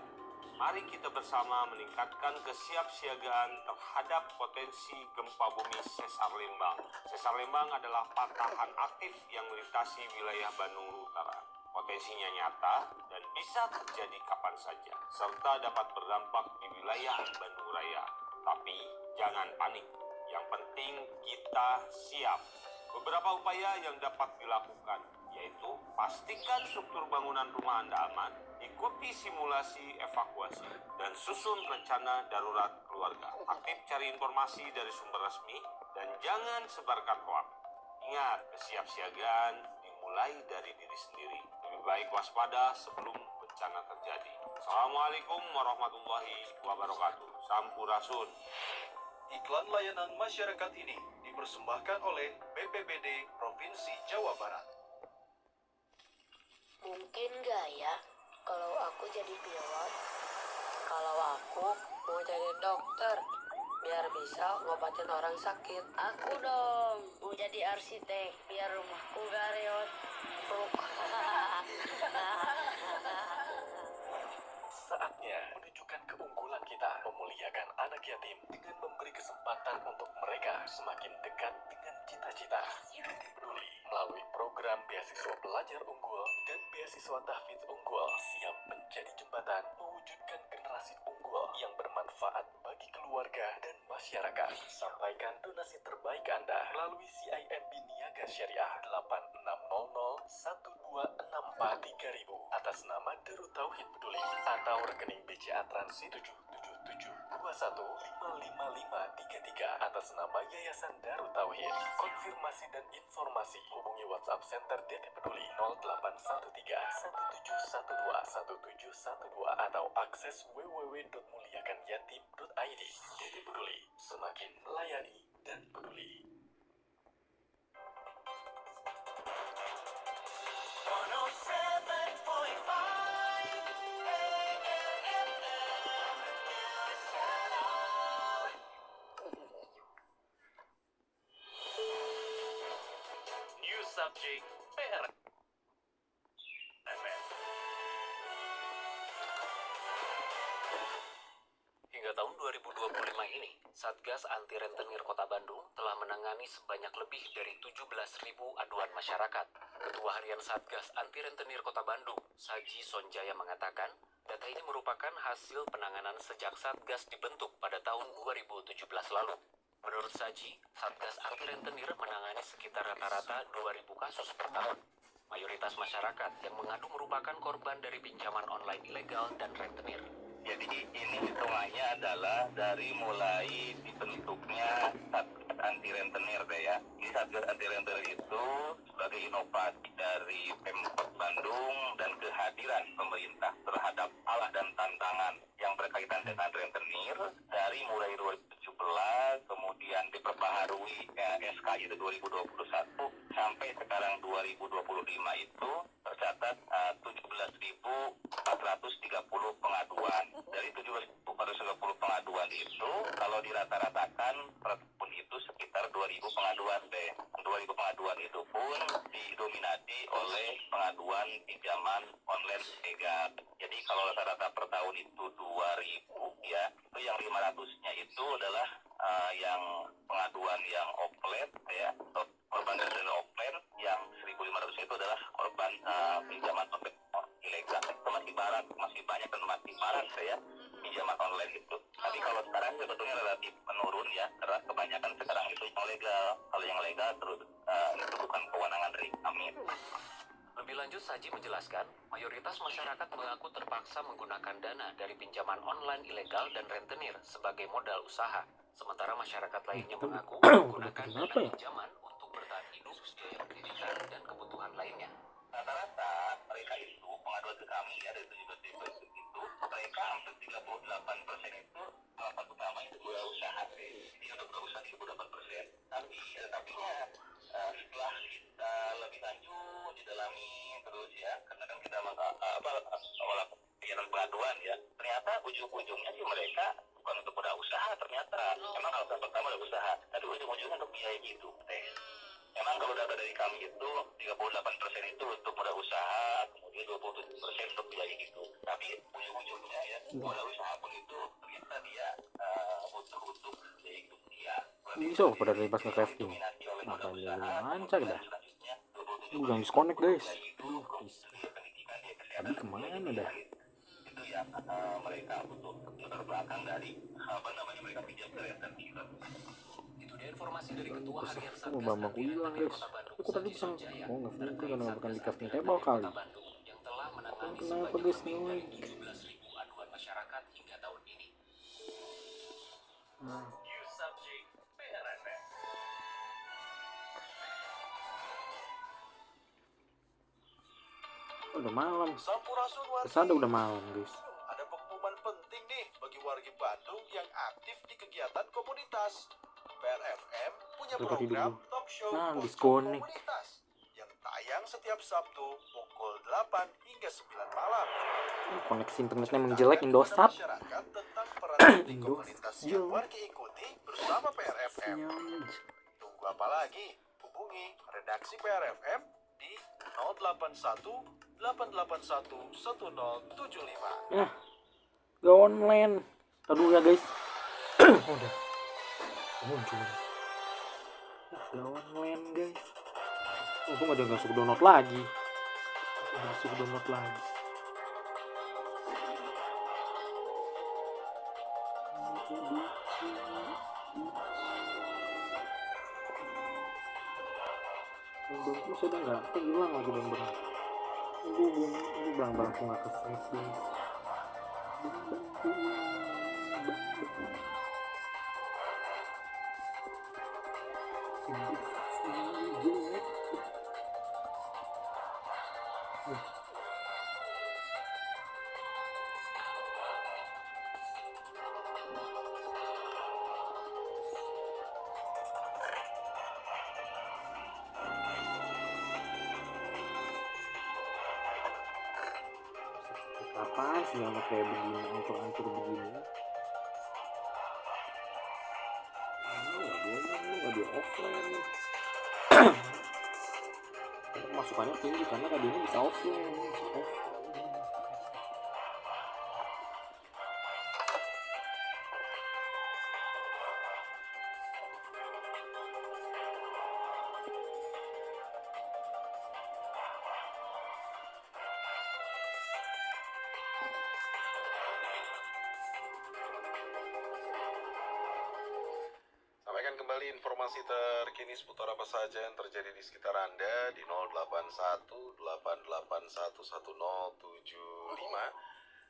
mari kita bersama meningkatkan kesiapsiagaan terhadap potensi gempa bumi sesar Lembang. Sesar Lembang adalah patahan aktif yang melintasi wilayah Bandung Utara. Potensinya nyata dan bisa terjadi kapan saja, serta dapat berdampak di wilayah Bandung Raya. Tapi jangan panik, yang penting kita siap. Beberapa upaya yang dapat dilakukan, yaitu pastikan struktur bangunan rumah Anda aman, ikuti simulasi evakuasi, dan susun rencana darurat keluarga. Aktif cari informasi dari sumber resmi, dan jangan sebarkan hoaks. Ingat, kesiapsiagaan dimulai dari diri sendiri. Lebih baik waspada sebelum bencana terjadi. Assalamualaikum warahmatullahi wabarakatuh. Sampurasun. Iklan layanan masyarakat ini dipersembahkan oleh BPBD Provinsi Jawa Barat. Mungkin gak ya kalau aku jadi pilot? Kalau aku mau jadi dokter biar bisa ngobatin orang sakit. Aku dong mau jadi arsitek biar rumahku gak reot. Saatnya menunjukkan keunggulan kita, memuliakan anak yatim dengan memberi kesempatan untuk mereka semakin dekat dengan cita-cita. Peduli melalui program beasiswa pelajar unggul dan beasiswa tahfidz unggul siap menjadi jembatan mewujudkan generasi unggul yang bermanfaat bagi keluarga dan masyarakat. Sampaikan donasi terbaik Anda melalui CIMB Niaga Syariah 860012643000 atas nama Darut Tauhid Peduli atau rekening BCA Transi 77721555533 atas nama Yayasan Darut Tauhid. Konfirmasi dan informasi hubungi WhatsApp Center DT Peduli 0813-1712-1712 atau akses www.muliakanyatim.id. DT Peduli, semakin melayani dan peduli. Subjek PR. Hingga tahun 2025 ini, Satgas Anti Rentenir Kota Bandung telah menangani sebanyak lebih dari 17.000 aduan masyarakat. Ketua Harian Satgas Anti Rentenir Kota Bandung, Saji Sonjaya mengatakan, data ini merupakan hasil penanganan sejak Satgas dibentuk pada tahun 2017 lalu. Menurut Saji, Satgas Anti Rentenir menangani sekitar rata-rata 2.000 kasus per tahun. Mayoritas masyarakat yang mengadu merupakan korban dari pinjaman online ilegal dan rentenir. Jadi ini hitungannya adalah dari mulai dibentuknya Satgas Anti Rentenir ya. Ini Satgas Anti Rentenir itu sebagai inovasi dari Pemkot Bandung dan kehadiran pemerintah terhadap alat dan tantangan yang berkaitan dengan rentenir dari mulai 2017 kemudian diperbaharui SK itu 2021 sampai sekarang 2025 itu tercatat 17.430 pengaduan. Dari 17.430 pengaduan itu kalau dirata-ratakan per tahun itu sekitar 2.000 pengaduan deh. 2.000 pengaduan itu pun didominasi oleh pengaduan pinjaman online ilegal. Jadi kalau rata-rata per tahun itu 2.000 ya, itu yang 500-nya itu adalah yang pengaduan yang offline ya, korban dari offline, yang 1.500 itu adalah korban pinjaman online ilegal. Itu masih banyak dan masih marak ya pinjaman online itu. Tapi kalau sekarang sebetulnya relatif menurun ya, karena kebanyakan sekarang itu yang legal. Kalau yang legal terus itu bukan kewenangan dari kami. Lebih lanjut, Saji menjelaskan, mayoritas masyarakat mengaku terpaksa menggunakan dana dari pinjaman online ilegal dan rentenir sebagai modal usaha. Sementara masyarakat lainnya mengaku menggunakan dana pinjaman untuk bertahan hidup, biaya pendidikan, dan kebutuhan lainnya. Rata-rata mereka itu pengaduan ke kami ya dari 17.000 itu mereka hampir 38% itu alasan utama itu usaha. Jadi untuk berusaha 38%. Tapi setelah kita lebih lanjut didalami terus ya, karena kan kita olah pengaduan ya, ternyata ujung-ujungnya sih mereka bukan untuk usaha ternyata. Emang alasan pertama adalah usaha, tapi ujung-ujungnya untuk biaya hidup. Memang kalau data dari kami itu 38% itu untuk modal usaha, kemudian 27% untuk biaya hidup. Tapi ujung-ujungnya ya, modal usaha pun itu ternyata dia butuh untuk biaya hidup dia. Bisa pada dari pas nge-crafting. Makanya lancar dah. Ini jangan disconnect guys. Tadi kemana dah? Itu ya mereka butuh terbelakang dari mereka pinjam dari rentenir. Itu dia informasi dari Ketua Harian Satgas Bambangku hilang guys. Aku tadi bisa nge-free itu karena bukan di crafting table kali. Yang telah menangani Kenapa guys lebih nih? dari 17.000 aduan masyarakat hingga tahun ini. Subjek PRFM. Udah malam. Sampurasun Kesana udah malam guys. Ada pengumuman penting nih bagi warga Bandung yang aktif di kegiatan komunitas. PRFM punya Coba tidur program dulu. talk show Nah, Pojok disconnect. Komunitas yang tayang setiap Sabtu pukul 8 hingga 9 malam. Koneksi internetnya emang jelek Indosat. Masyarakat tentang peran penting komunitas Indosat. yang warga ikuti bersama PRFM. Tunggu apa lagi? Hubungi redaksi PRFM di 081 881 1075. Ya, gak online. Aduh ya guys. Udah muncul. Gak online guys. Untung aja gak suka download lagi. Gak suka download lagi. Dompetku sudah nggak hilang lagi barang-barang. Ini barang-barangku nggak kesensi. Apaan sih yang kayak begini, ancur-ancur begini? Nggak dia offline. masukannya tinggi karena radionya bisa offline. Sampaikan kembali informasi terkini seputar apa saja yang terjadi di sekitar Anda di 0818811075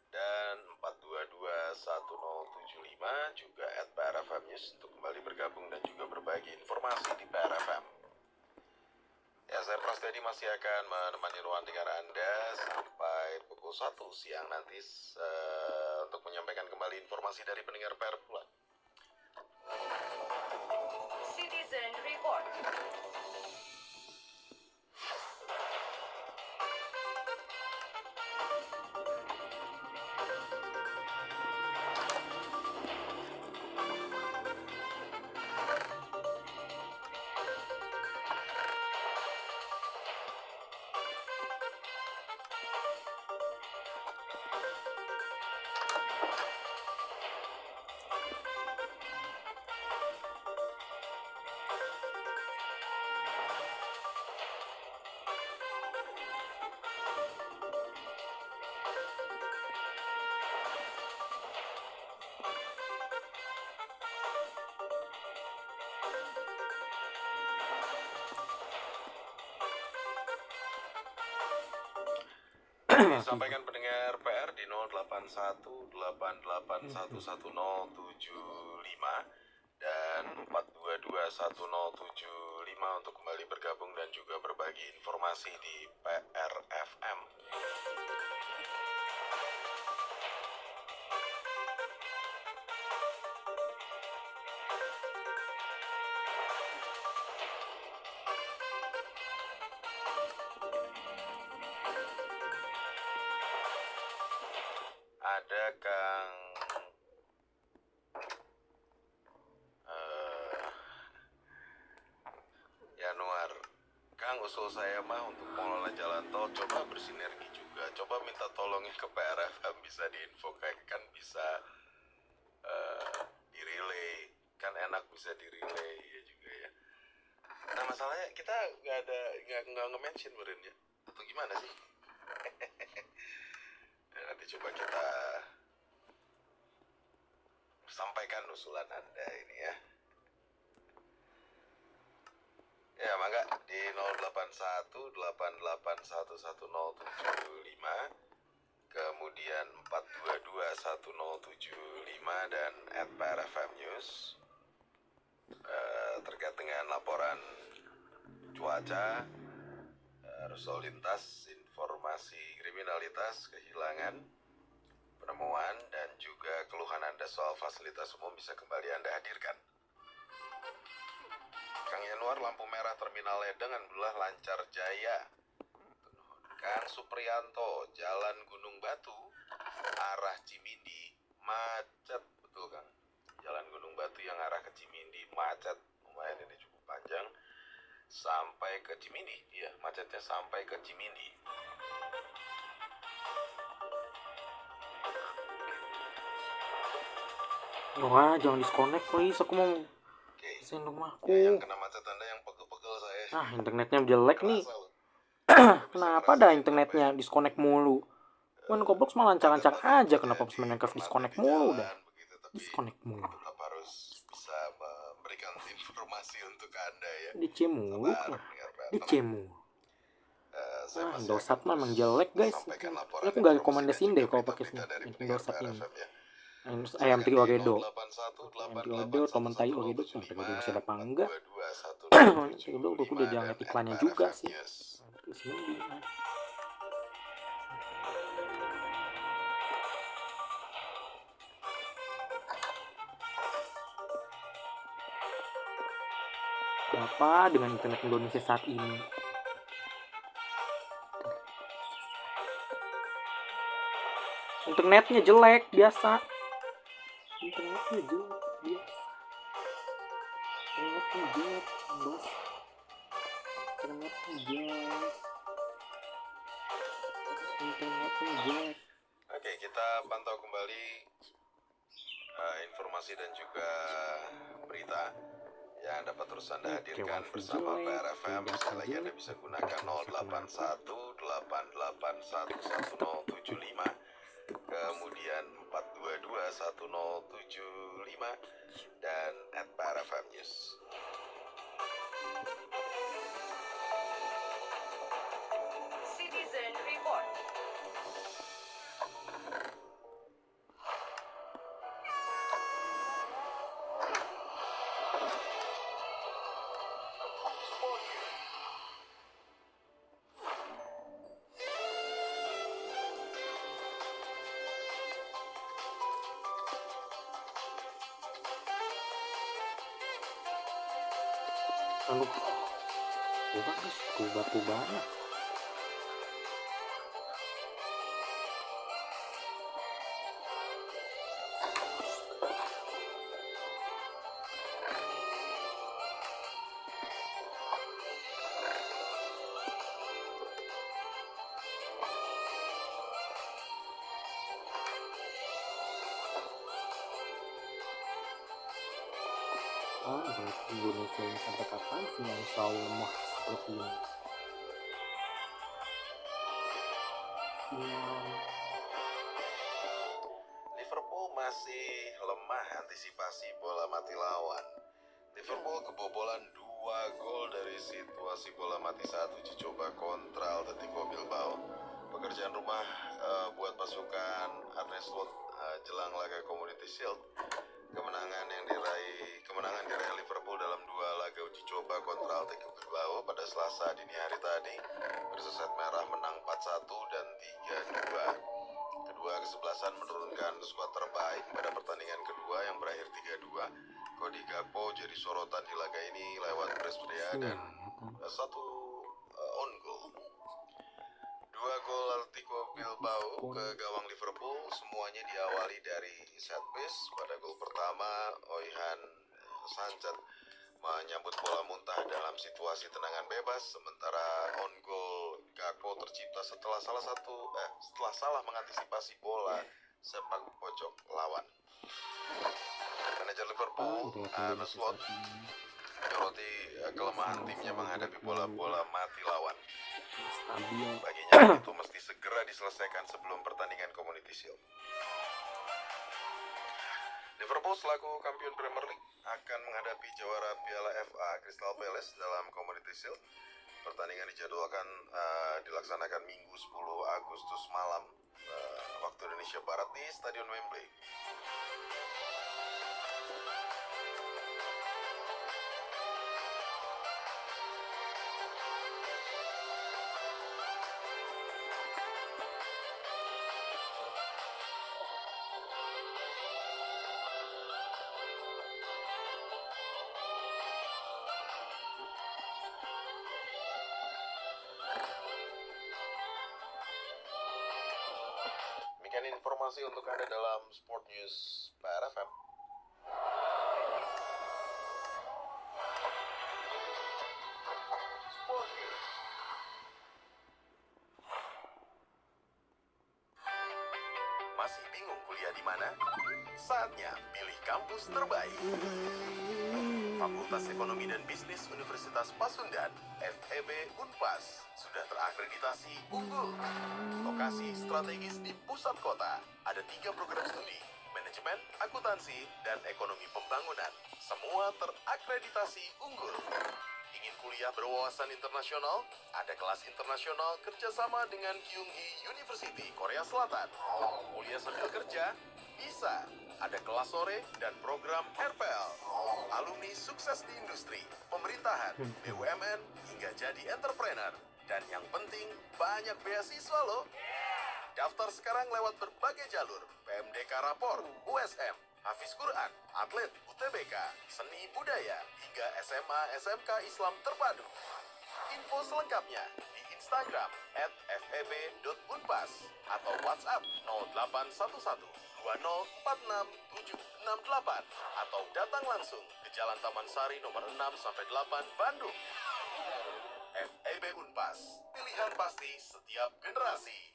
dan 4221075, juga @PRFM News untuk kembali bergabung dan juga berbagi informasi di PRFM. Ya, saya Prasetyo masih akan menemani ruang dengar Anda sampai pukul 1 siang nanti untuk menyampaikan kembali informasi dari pendengar PR pula. Citizen Report. Sampaikan pendengar PR di 0818811075 dan 4221075 untuk kembali bergabung dan juga berbagi informasi di PRFM. Ada Kang Yanuar. Kang, usul saya mah untuk pengelola jalan tol coba bersinergi juga, coba minta tolongin ke PRFM, bisa diinfokan, kan bisa di-relay, kan enak bisa di-relay ya juga ya. Nah, masalahnya kita nggak nge-mention beren ya, atau gimana sih? Nanti coba kita sampaikan usulan Anda ini ya. Ya, mangga di 0818811075, kemudian 4221075 dan @PRFM News terkait dengan laporan cuaca, arus lalu lintas, informasi kriminalitas, kehilangan, penemuan, dan juga keluhan Anda soal fasilitas umum bisa kembali Anda hadirkan. Kang Yanuar, lampu merah Terminal Ledeng alhamdulillah lancar jaya. Kang Supriyanto, Jalan Gunung Batu arah Cimindi macet, betul Kang? Jalan Gunung Batu yang arah ke Cimindi macet, lumayan ini cukup panjang sampai ke Cimindi, iya macetnya sampai ke Cimindi. Wah, jangan disconnect please, aku mau desain rumahku. Ya, yang kena macet Anda yang pegel-pegel saya. Ah, internetnya jelek nih. Kenapa dah internetnya disconnect mulu? Kan Roblox mah lancar-lancar aja, kenapa pas Minecraft disconnect mulu dah? Disconnect mulu. Tetap harus bisa memberikan informasi untuk Anda ya. DC mulu lah. DC mulu. Nah, Indosat mah emang jelek guys. Aku gak rekomendasiin deh kalau pakai Indosat ini. Ayam Tri Oredo. Ayam Tri Oredo, temen tai Oredo. Sampai gue masih ada apa enggak? Oredo gue udah jangan iklannya juga sih. Apa dengan internet Indonesia saat ini? Internetnya jelek biasa. Internetnya jelek biasa. Internetnya jelek. Jack. Oke, kita pantau kembali informasi dan juga berita yang dapat terus Anda hadirkan bersama PRFM. Sekali lagi Anda bisa gunakan 081 881 1075, kemudian 422 1075 dan @PRFM News. Citizen Report. Aduh, bukan guys, batu banyak. Berarti Indonesia ini sampai kapan sih yang selalu lemah seperti ini? Liverpool masih lemah antisipasi bola mati lawan. Liverpool kebobolan 2 gol dari situasi bola mati saat uji coba kontra Atletico Bilbao. Pekerjaan rumah buat pasukan Arne Slot jelang laga Community Shield. Kemenangan diraih Liverpool dalam 2 laga uji coba kontra Atletico Bilbao pada Selasa dini hari tadi. Berset merah menang 4-1 dan 3-2. Kedua kesebelasan menurunkan skuad terbaik pada pertandingan kedua yang berakhir 3-2. Cody Gakpo jadi sorotan di laga ini lewat brace dan 1 on goal. 2 gol Atletico Bilbao ke gawang Liverpool semuanya diawali dari set piece. Pada gol pertama, Oihan Sanchez menyambut bola muntah dalam situasi tendangan bebas, sementara on goal Gakpo tercipta setelah salah mengantisipasi bola sepak pojok lawan. Manajer Liverpool, Arne Slot, menyoroti kelemahan timnya menghadapi bola-bola mati lawan. Baginya itu mesti segera diselesaikan sebelum pertandingan Community Shield. Liverpool selaku kampion Premier League akan menghadapi jawara Piala FA Crystal Palace dalam Community Shield. Pertandingan dijadwalkan dilaksanakan Minggu 10 Agustus malam waktu Indonesia Barat di Stadion Wembley. Demikian informasi untuk Anda dalam Sport News PRFM. Masih bingung kuliah di mana? Saatnya pilih kampus terbaik. Fakultas Ekonomi dan Bisnis Universitas Pasundan, FEB Unpas, sudah terakreditasi unggul. Lokasi strategis di pusat kota. Ada 3 program studi, manajemen, akuntansi, dan ekonomi pembangunan. Semua terakreditasi unggul. Ingin kuliah berwawasan internasional? Ada kelas internasional kerjasama dengan Kyunghee University, Korea Selatan. Kuliah sambil kerja? Bisa. Ada kelas sore dan program RPL. Alumni sukses di industri, pemerintahan, BUMN, hingga jadi entrepreneur. Dan yang penting, banyak beasiswa loh. Daftar sekarang lewat berbagai jalur. PMDK Rapor, USM, Hafiz Quran, atlet, UTBK, seni budaya, hingga SMA SMK Islam terpadu. Info selengkapnya di Instagram @feb.unpas atau WhatsApp 0811 2046 atau datang langsung ke Jalan Taman Sari nomor 6-8 Bandung. FEB Unpas, pilihan pasti setiap generasi.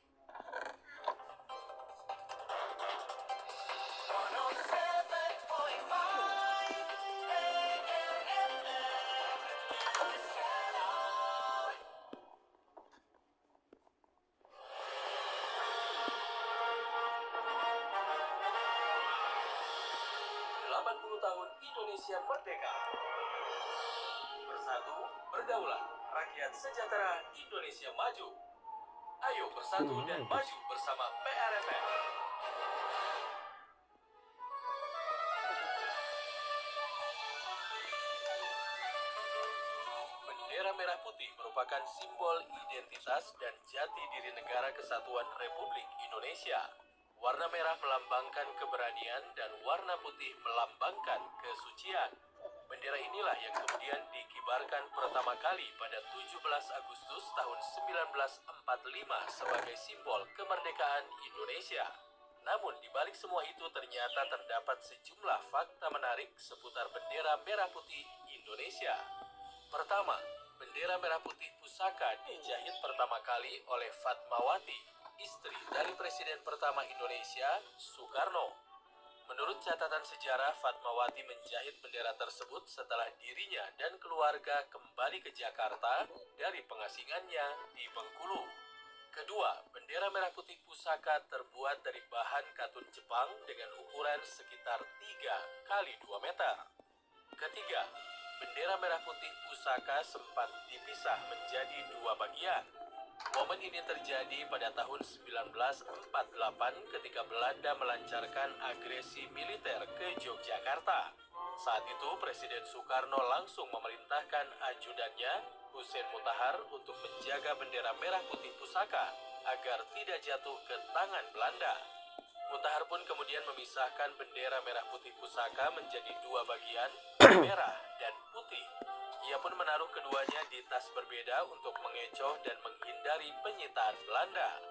Indonesia Merdeka. Bersatu, berdaulat, rakyat sejahtera, Indonesia maju. Ayo bersatu dan maju bersama PRFM. Bendera merah putih merupakan simbol identitas dan jati diri Negara Kesatuan Republik Indonesia. Warna merah melambangkan keberanian dan warna putih melambangkan kesucian. Bendera inilah yang kemudian dikibarkan pertama kali pada 17 Agustus tahun 1945 sebagai simbol kemerdekaan Indonesia. Namun di balik semua itu ternyata terdapat sejumlah fakta menarik seputar bendera merah putih Indonesia. Pertama, bendera merah putih pusaka dijahit pertama kali oleh Fatmawati, istri dari Presiden pertama Indonesia, Soekarno. Menurut catatan sejarah, Fatmawati menjahit bendera tersebut setelah dirinya dan keluarga kembali ke Jakarta dari pengasingannya di Bengkulu. Kedua, bendera merah putih pusaka terbuat dari bahan katun Jepang dengan ukuran sekitar 3 kali 2 meter. Ketiga, bendera merah putih pusaka sempat dipisah menjadi 2 bagian. Momen ini terjadi pada tahun 1948 ketika Belanda melancarkan agresi militer ke Yogyakarta. Saat itu Presiden Soekarno langsung memerintahkan ajudannya, Hussein Mutahar, untuk menjaga bendera merah putih pusaka agar tidak jatuh ke tangan Belanda. Mutahar pun kemudian memisahkan bendera merah putih pusaka menjadi 2 bagian, merah dan putih. Ia pun menaruh keduanya di tas berbeda untuk mengecoh dan menghindari penyitaan Belanda.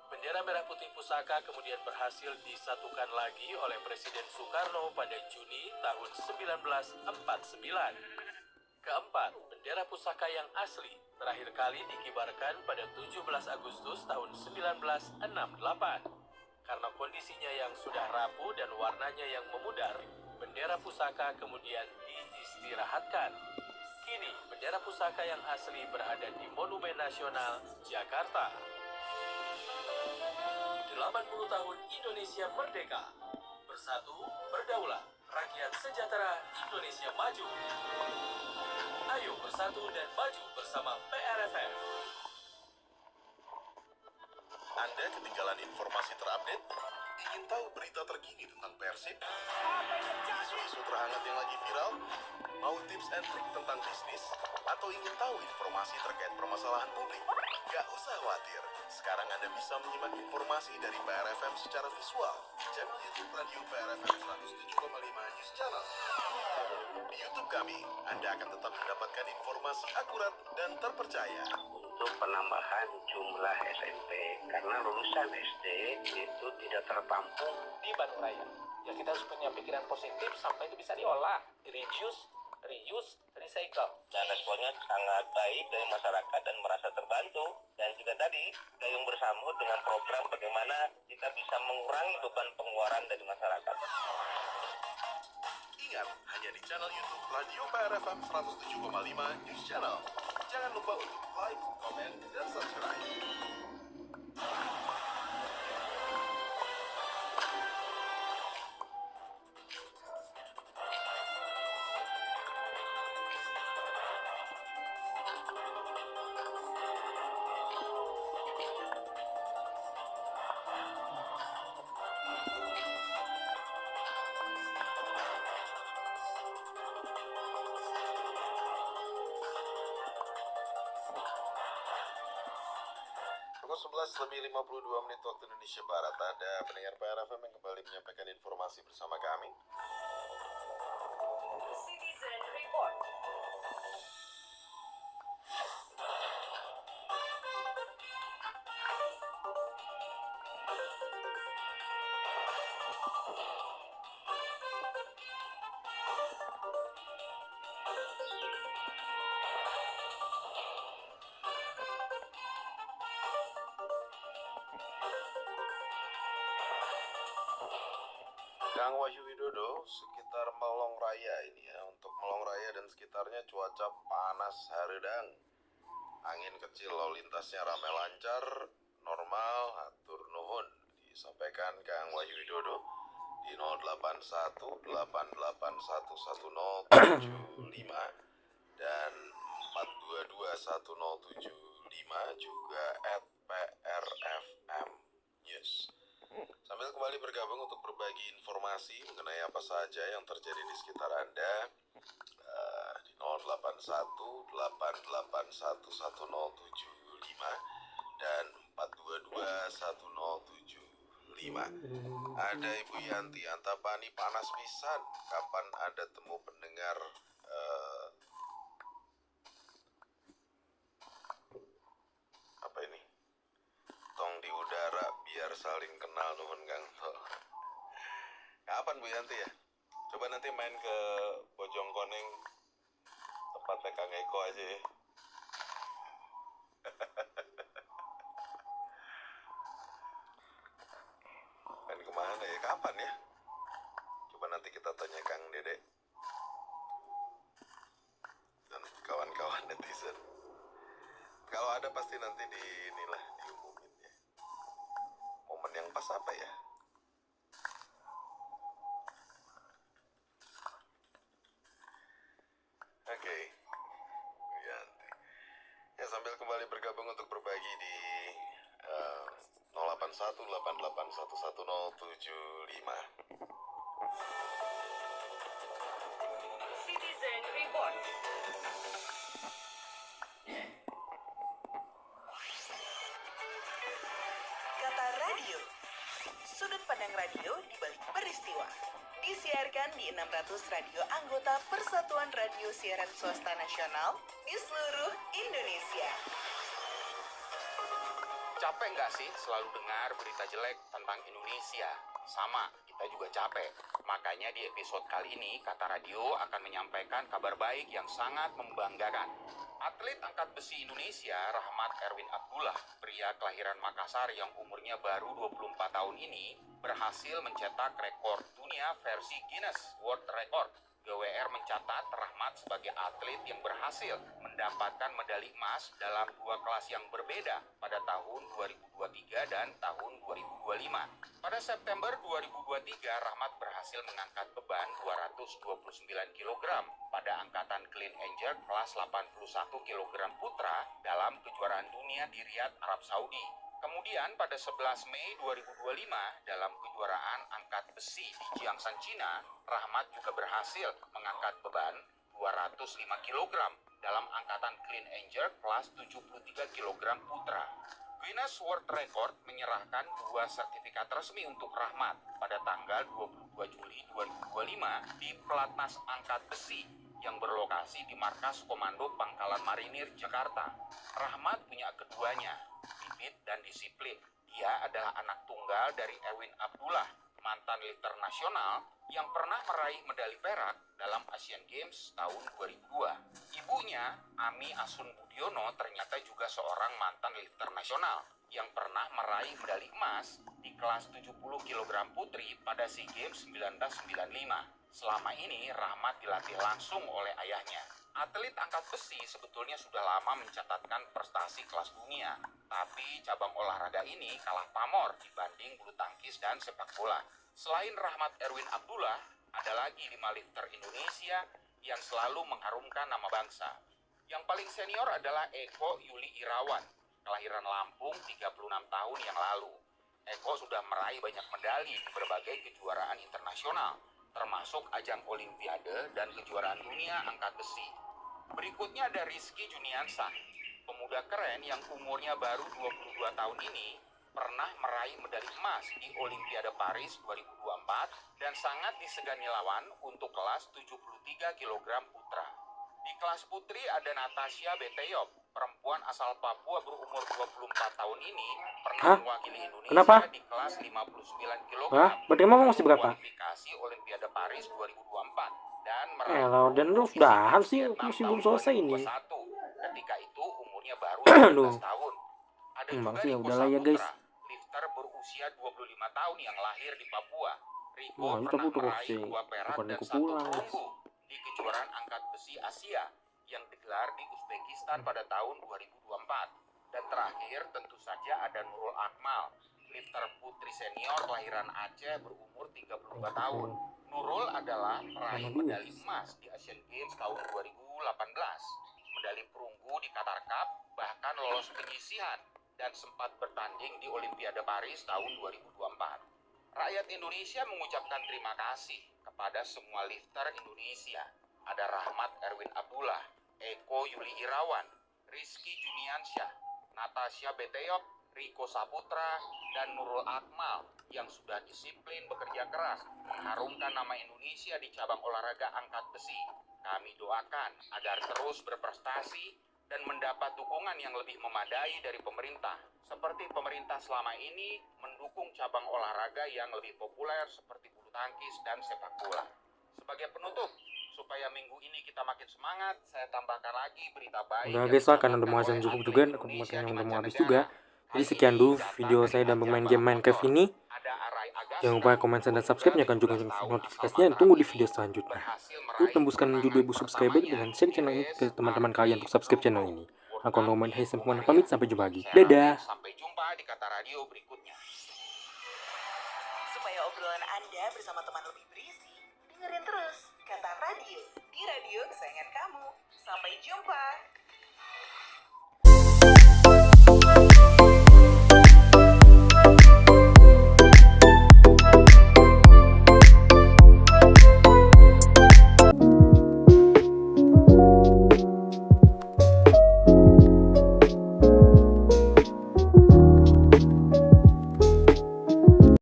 Bendera merah putih pusaka kemudian berhasil disatukan lagi oleh Presiden Soekarno pada Juni tahun 1949. Keempat, bendera pusaka yang asli terakhir kali dikibarkan pada 17 Agustus tahun 1968. Karena kondisinya yang sudah rapuh dan warnanya yang memudar, bendera pusaka kemudian diistirahatkan. Kini, bendera pusaka yang asli berada di Monumen Nasional, Jakarta. 80 tahun Indonesia Merdeka. Bersatu, berdaulat, rakyat sejahtera, Indonesia maju. Ayo bersatu dan maju bersama PRFM. Anda ketinggalan informasi terupdate? Ingin tahu berita terkini tentang Persib? Isu-isu terhangat yang lagi viral? Mau tips and trik tentang bisnis? Atau ingin tahu informasi terkait permasalahan publik? Gak usah khawatir. Sekarang Anda bisa menyimak informasi dari PRFM secara visual di channel YouTube Radio PRFM 107,5 News Channel. Di YouTube kami, Anda akan tetap mendapatkan informasi akurat dan terpercaya. Untuk penambahan jumlah SMP, karena lulusan SD itu tidak tertampung Di Bandung Raya, ya kita harus punya pikiran positif sampai itu bisa diolah, reduce, reuse, recycle. dan responnya sangat baik dari masyarakat dan merasa terbantu. Dan juga tadi gayung bersambut dengan program bagaimana kita bisa mengurangi beban pengeluaran dari masyarakat. Ingat, hanya di channel YouTube Radio PRFM 107,5 News Channel. Jangan lupa untuk like, komen, dan subscribe. Pukul 11:52 waktu Indonesia Barat, ada pendengar PRFM yang kembali menyampaikan informasi bersama kami. Citizen Report. Kang Wahyu Widodo, sekitar Melong Raya ini ya, untuk Melong Raya dan sekitarnya cuaca panas hareudang. Angin kecil, lalu lintasnya ramai lancar, normal, hatur nuhun. Disampaikan Kang Wahyu Widodo di 0818811075 dan 4221075 juga @prfm news. Sambil kembali bergabung untuk berbagi informasi mengenai apa saja yang terjadi di sekitar Anda di 0818811075 dan 4221075. Ada Ibu Yanti Antapani, panas pisan. Kapan ada temu pendengar apa ini? Tong di udara biar saling kenal nuhun Kang. Kapan Bu Yanti ya? Coba nanti main ke Bojongkoneng tempatnya Kang Eko aja ya. Main kemana ya? Kapan ya? Coba nanti kita tanya Kang Dede dan kawan-kawan netizen. Kalau ada pasti nanti diumumin ya. Momen yang pas apa ya? Oke. Yanti. Ya, sambil kembali bergabung untuk berbagi di 0818811075. Citizen Report. Kata radio. Sudut pandang radio di balik peristiwa. Disiarkan di 600 radio anggota Persatuan Radio Siaran Swasta Nasional di seluruh Indonesia. Capek nggak sih selalu dengar berita jelek tentang Indonesia? Sama, kita juga capek. Makanya di episode kali ini, Kata Radio akan menyampaikan kabar baik yang sangat membanggakan. Atlet angkat besi Indonesia, Rahmat Erwin Abdullah, pria kelahiran Makassar yang umurnya baru 24 tahun ini, berhasil mencetak rekor dunia versi Guinness World Record. GWR mencatat Rahmat sebagai atlet yang berhasil mendapatkan medali emas dalam dua kelas yang berbeda pada tahun 2023 dan tahun 2025. Pada September 2023, Rahmat berhasil mengangkat beban 229 kg pada angkatan clean and jerk kelas 81 kg putra dalam kejuaraan dunia di Riyadh, Arab Saudi. Kemudian pada 11 Mei 2025 dalam kejuaraan angkat besi di Jiangsan, Cina, Rahmat juga berhasil mengangkat beban 205 kg dalam angkatan clean and jerk kelas 73 kg putra. Guinness World Record menyerahkan dua sertifikat resmi untuk Rahmat pada tanggal 22 Juli 2025 di Pelatnas Angkat Besi yang berlokasi di Markas Komando Pangkalan Marinir, Jakarta. Rahmat punya keduanya, bibit dan disiplin. Dia adalah anak tunggal dari Erwin Abdullah, mantan lifter nasional yang pernah meraih medali perak dalam Asian Games tahun 2002. Ibunya, Ami Asun Budiono, ternyata juga seorang mantan lifter nasional yang pernah meraih medali emas di kelas 70 kg putri pada SEA Games 1995. Selama ini, Rahmat dilatih langsung oleh ayahnya. Atlet angkat besi sebetulnya sudah lama mencatatkan prestasi kelas dunia, tapi cabang olahraga ini kalah pamor dibanding bulu tangkis dan sepak bola. Selain Rahmat Erwin Abdullah, ada lagi 5 lifter Indonesia yang selalu mengharumkan nama bangsa. Yang paling senior adalah Eko Yuli Irawan, kelahiran Lampung 36 tahun yang lalu. Eko sudah meraih banyak medali di berbagai kejuaraan internasional, termasuk ajang Olimpiade dan kejuaraan dunia angkat besi. Berikutnya ada Rizky Juniansah, pemuda keren yang umurnya baru 22 tahun ini, pernah meraih medali emas di Olimpiade Paris 2024 dan sangat disegani lawan untuk kelas 73 kg putra. Di kelas putri ada Natasha Beteyop, perempuan asal Papua berumur 24 tahun ini, pernah mewakili Indonesia di kelas 59 kg. Berarti emang masih berapa? Kualifikasi Olimpiade Paris 2024 dan dan lu udahan sih, masih belum selesai ini. Ketika itu umurnya baru 12 tahun. Ada Bang juga sih, Riko udahlah ya guys. Saputra, lifter berusia 25 tahun yang lahir di Papua. Riko Wah, itu pernah terus meraih sih. 2 perak Bukan dan aku 1 pulang. perunggu di kejuaraan angkat besi Asia yang digelar di Uzbekistan pada tahun 2024. Dan terakhir tentu saja ada Nurul Akmal, lifter putri senior kelahiran Aceh berumur 32 tahun. Nurul adalah peraih medali emas di Asian Games tahun 2018, medali perunggu di Qatar Cup, bahkan lolos penyisihan dan sempat bertanding di Olimpiade Paris tahun 2024. Rakyat Indonesia mengucapkan terima kasih kepada semua lifter Indonesia. Ada Rahmat Erwin Abdullah, Eko Yuli Irawan, Rizky Juniansyah, Natasha Beteyok, Riko Saputra, dan Nurul Akmal yang sudah disiplin bekerja keras mengharumkan nama Indonesia di cabang olahraga angkat besi. Kami doakan agar terus berprestasi dan mendapat dukungan yang lebih memadai dari pemerintah, seperti pemerintah selama ini mendukung cabang olahraga yang lebih populer seperti bulu tangkis dan sepak bola. Sebagai penutup, supaya minggu ini kita makin semangat, saya tambahkan lagi berita baik. Udah guys lah, karena udah mau azan zuhur juga, aku yang udah mau habis juga. Jadi sekian dulu video saya dan bermain game Minecraft ini. Jangan lupa komen dan subscribe, nyalakan juga notifikasinya, dan tunggu di video selanjutnya. Untuk tembuskan 7.000 subscriber dengan share channel ini ke teman-teman kalian untuk subscribe channel ini. Aku Norman Haysem pamit, sampai jumpa lagi. Dadah. Sampai jumpa di Kata Radio berikutnya. Supaya obrolan Anda bersama teman lebih berisi, dengerin terus Kata Radio di radio kesayangan kamu. Sampai jumpa.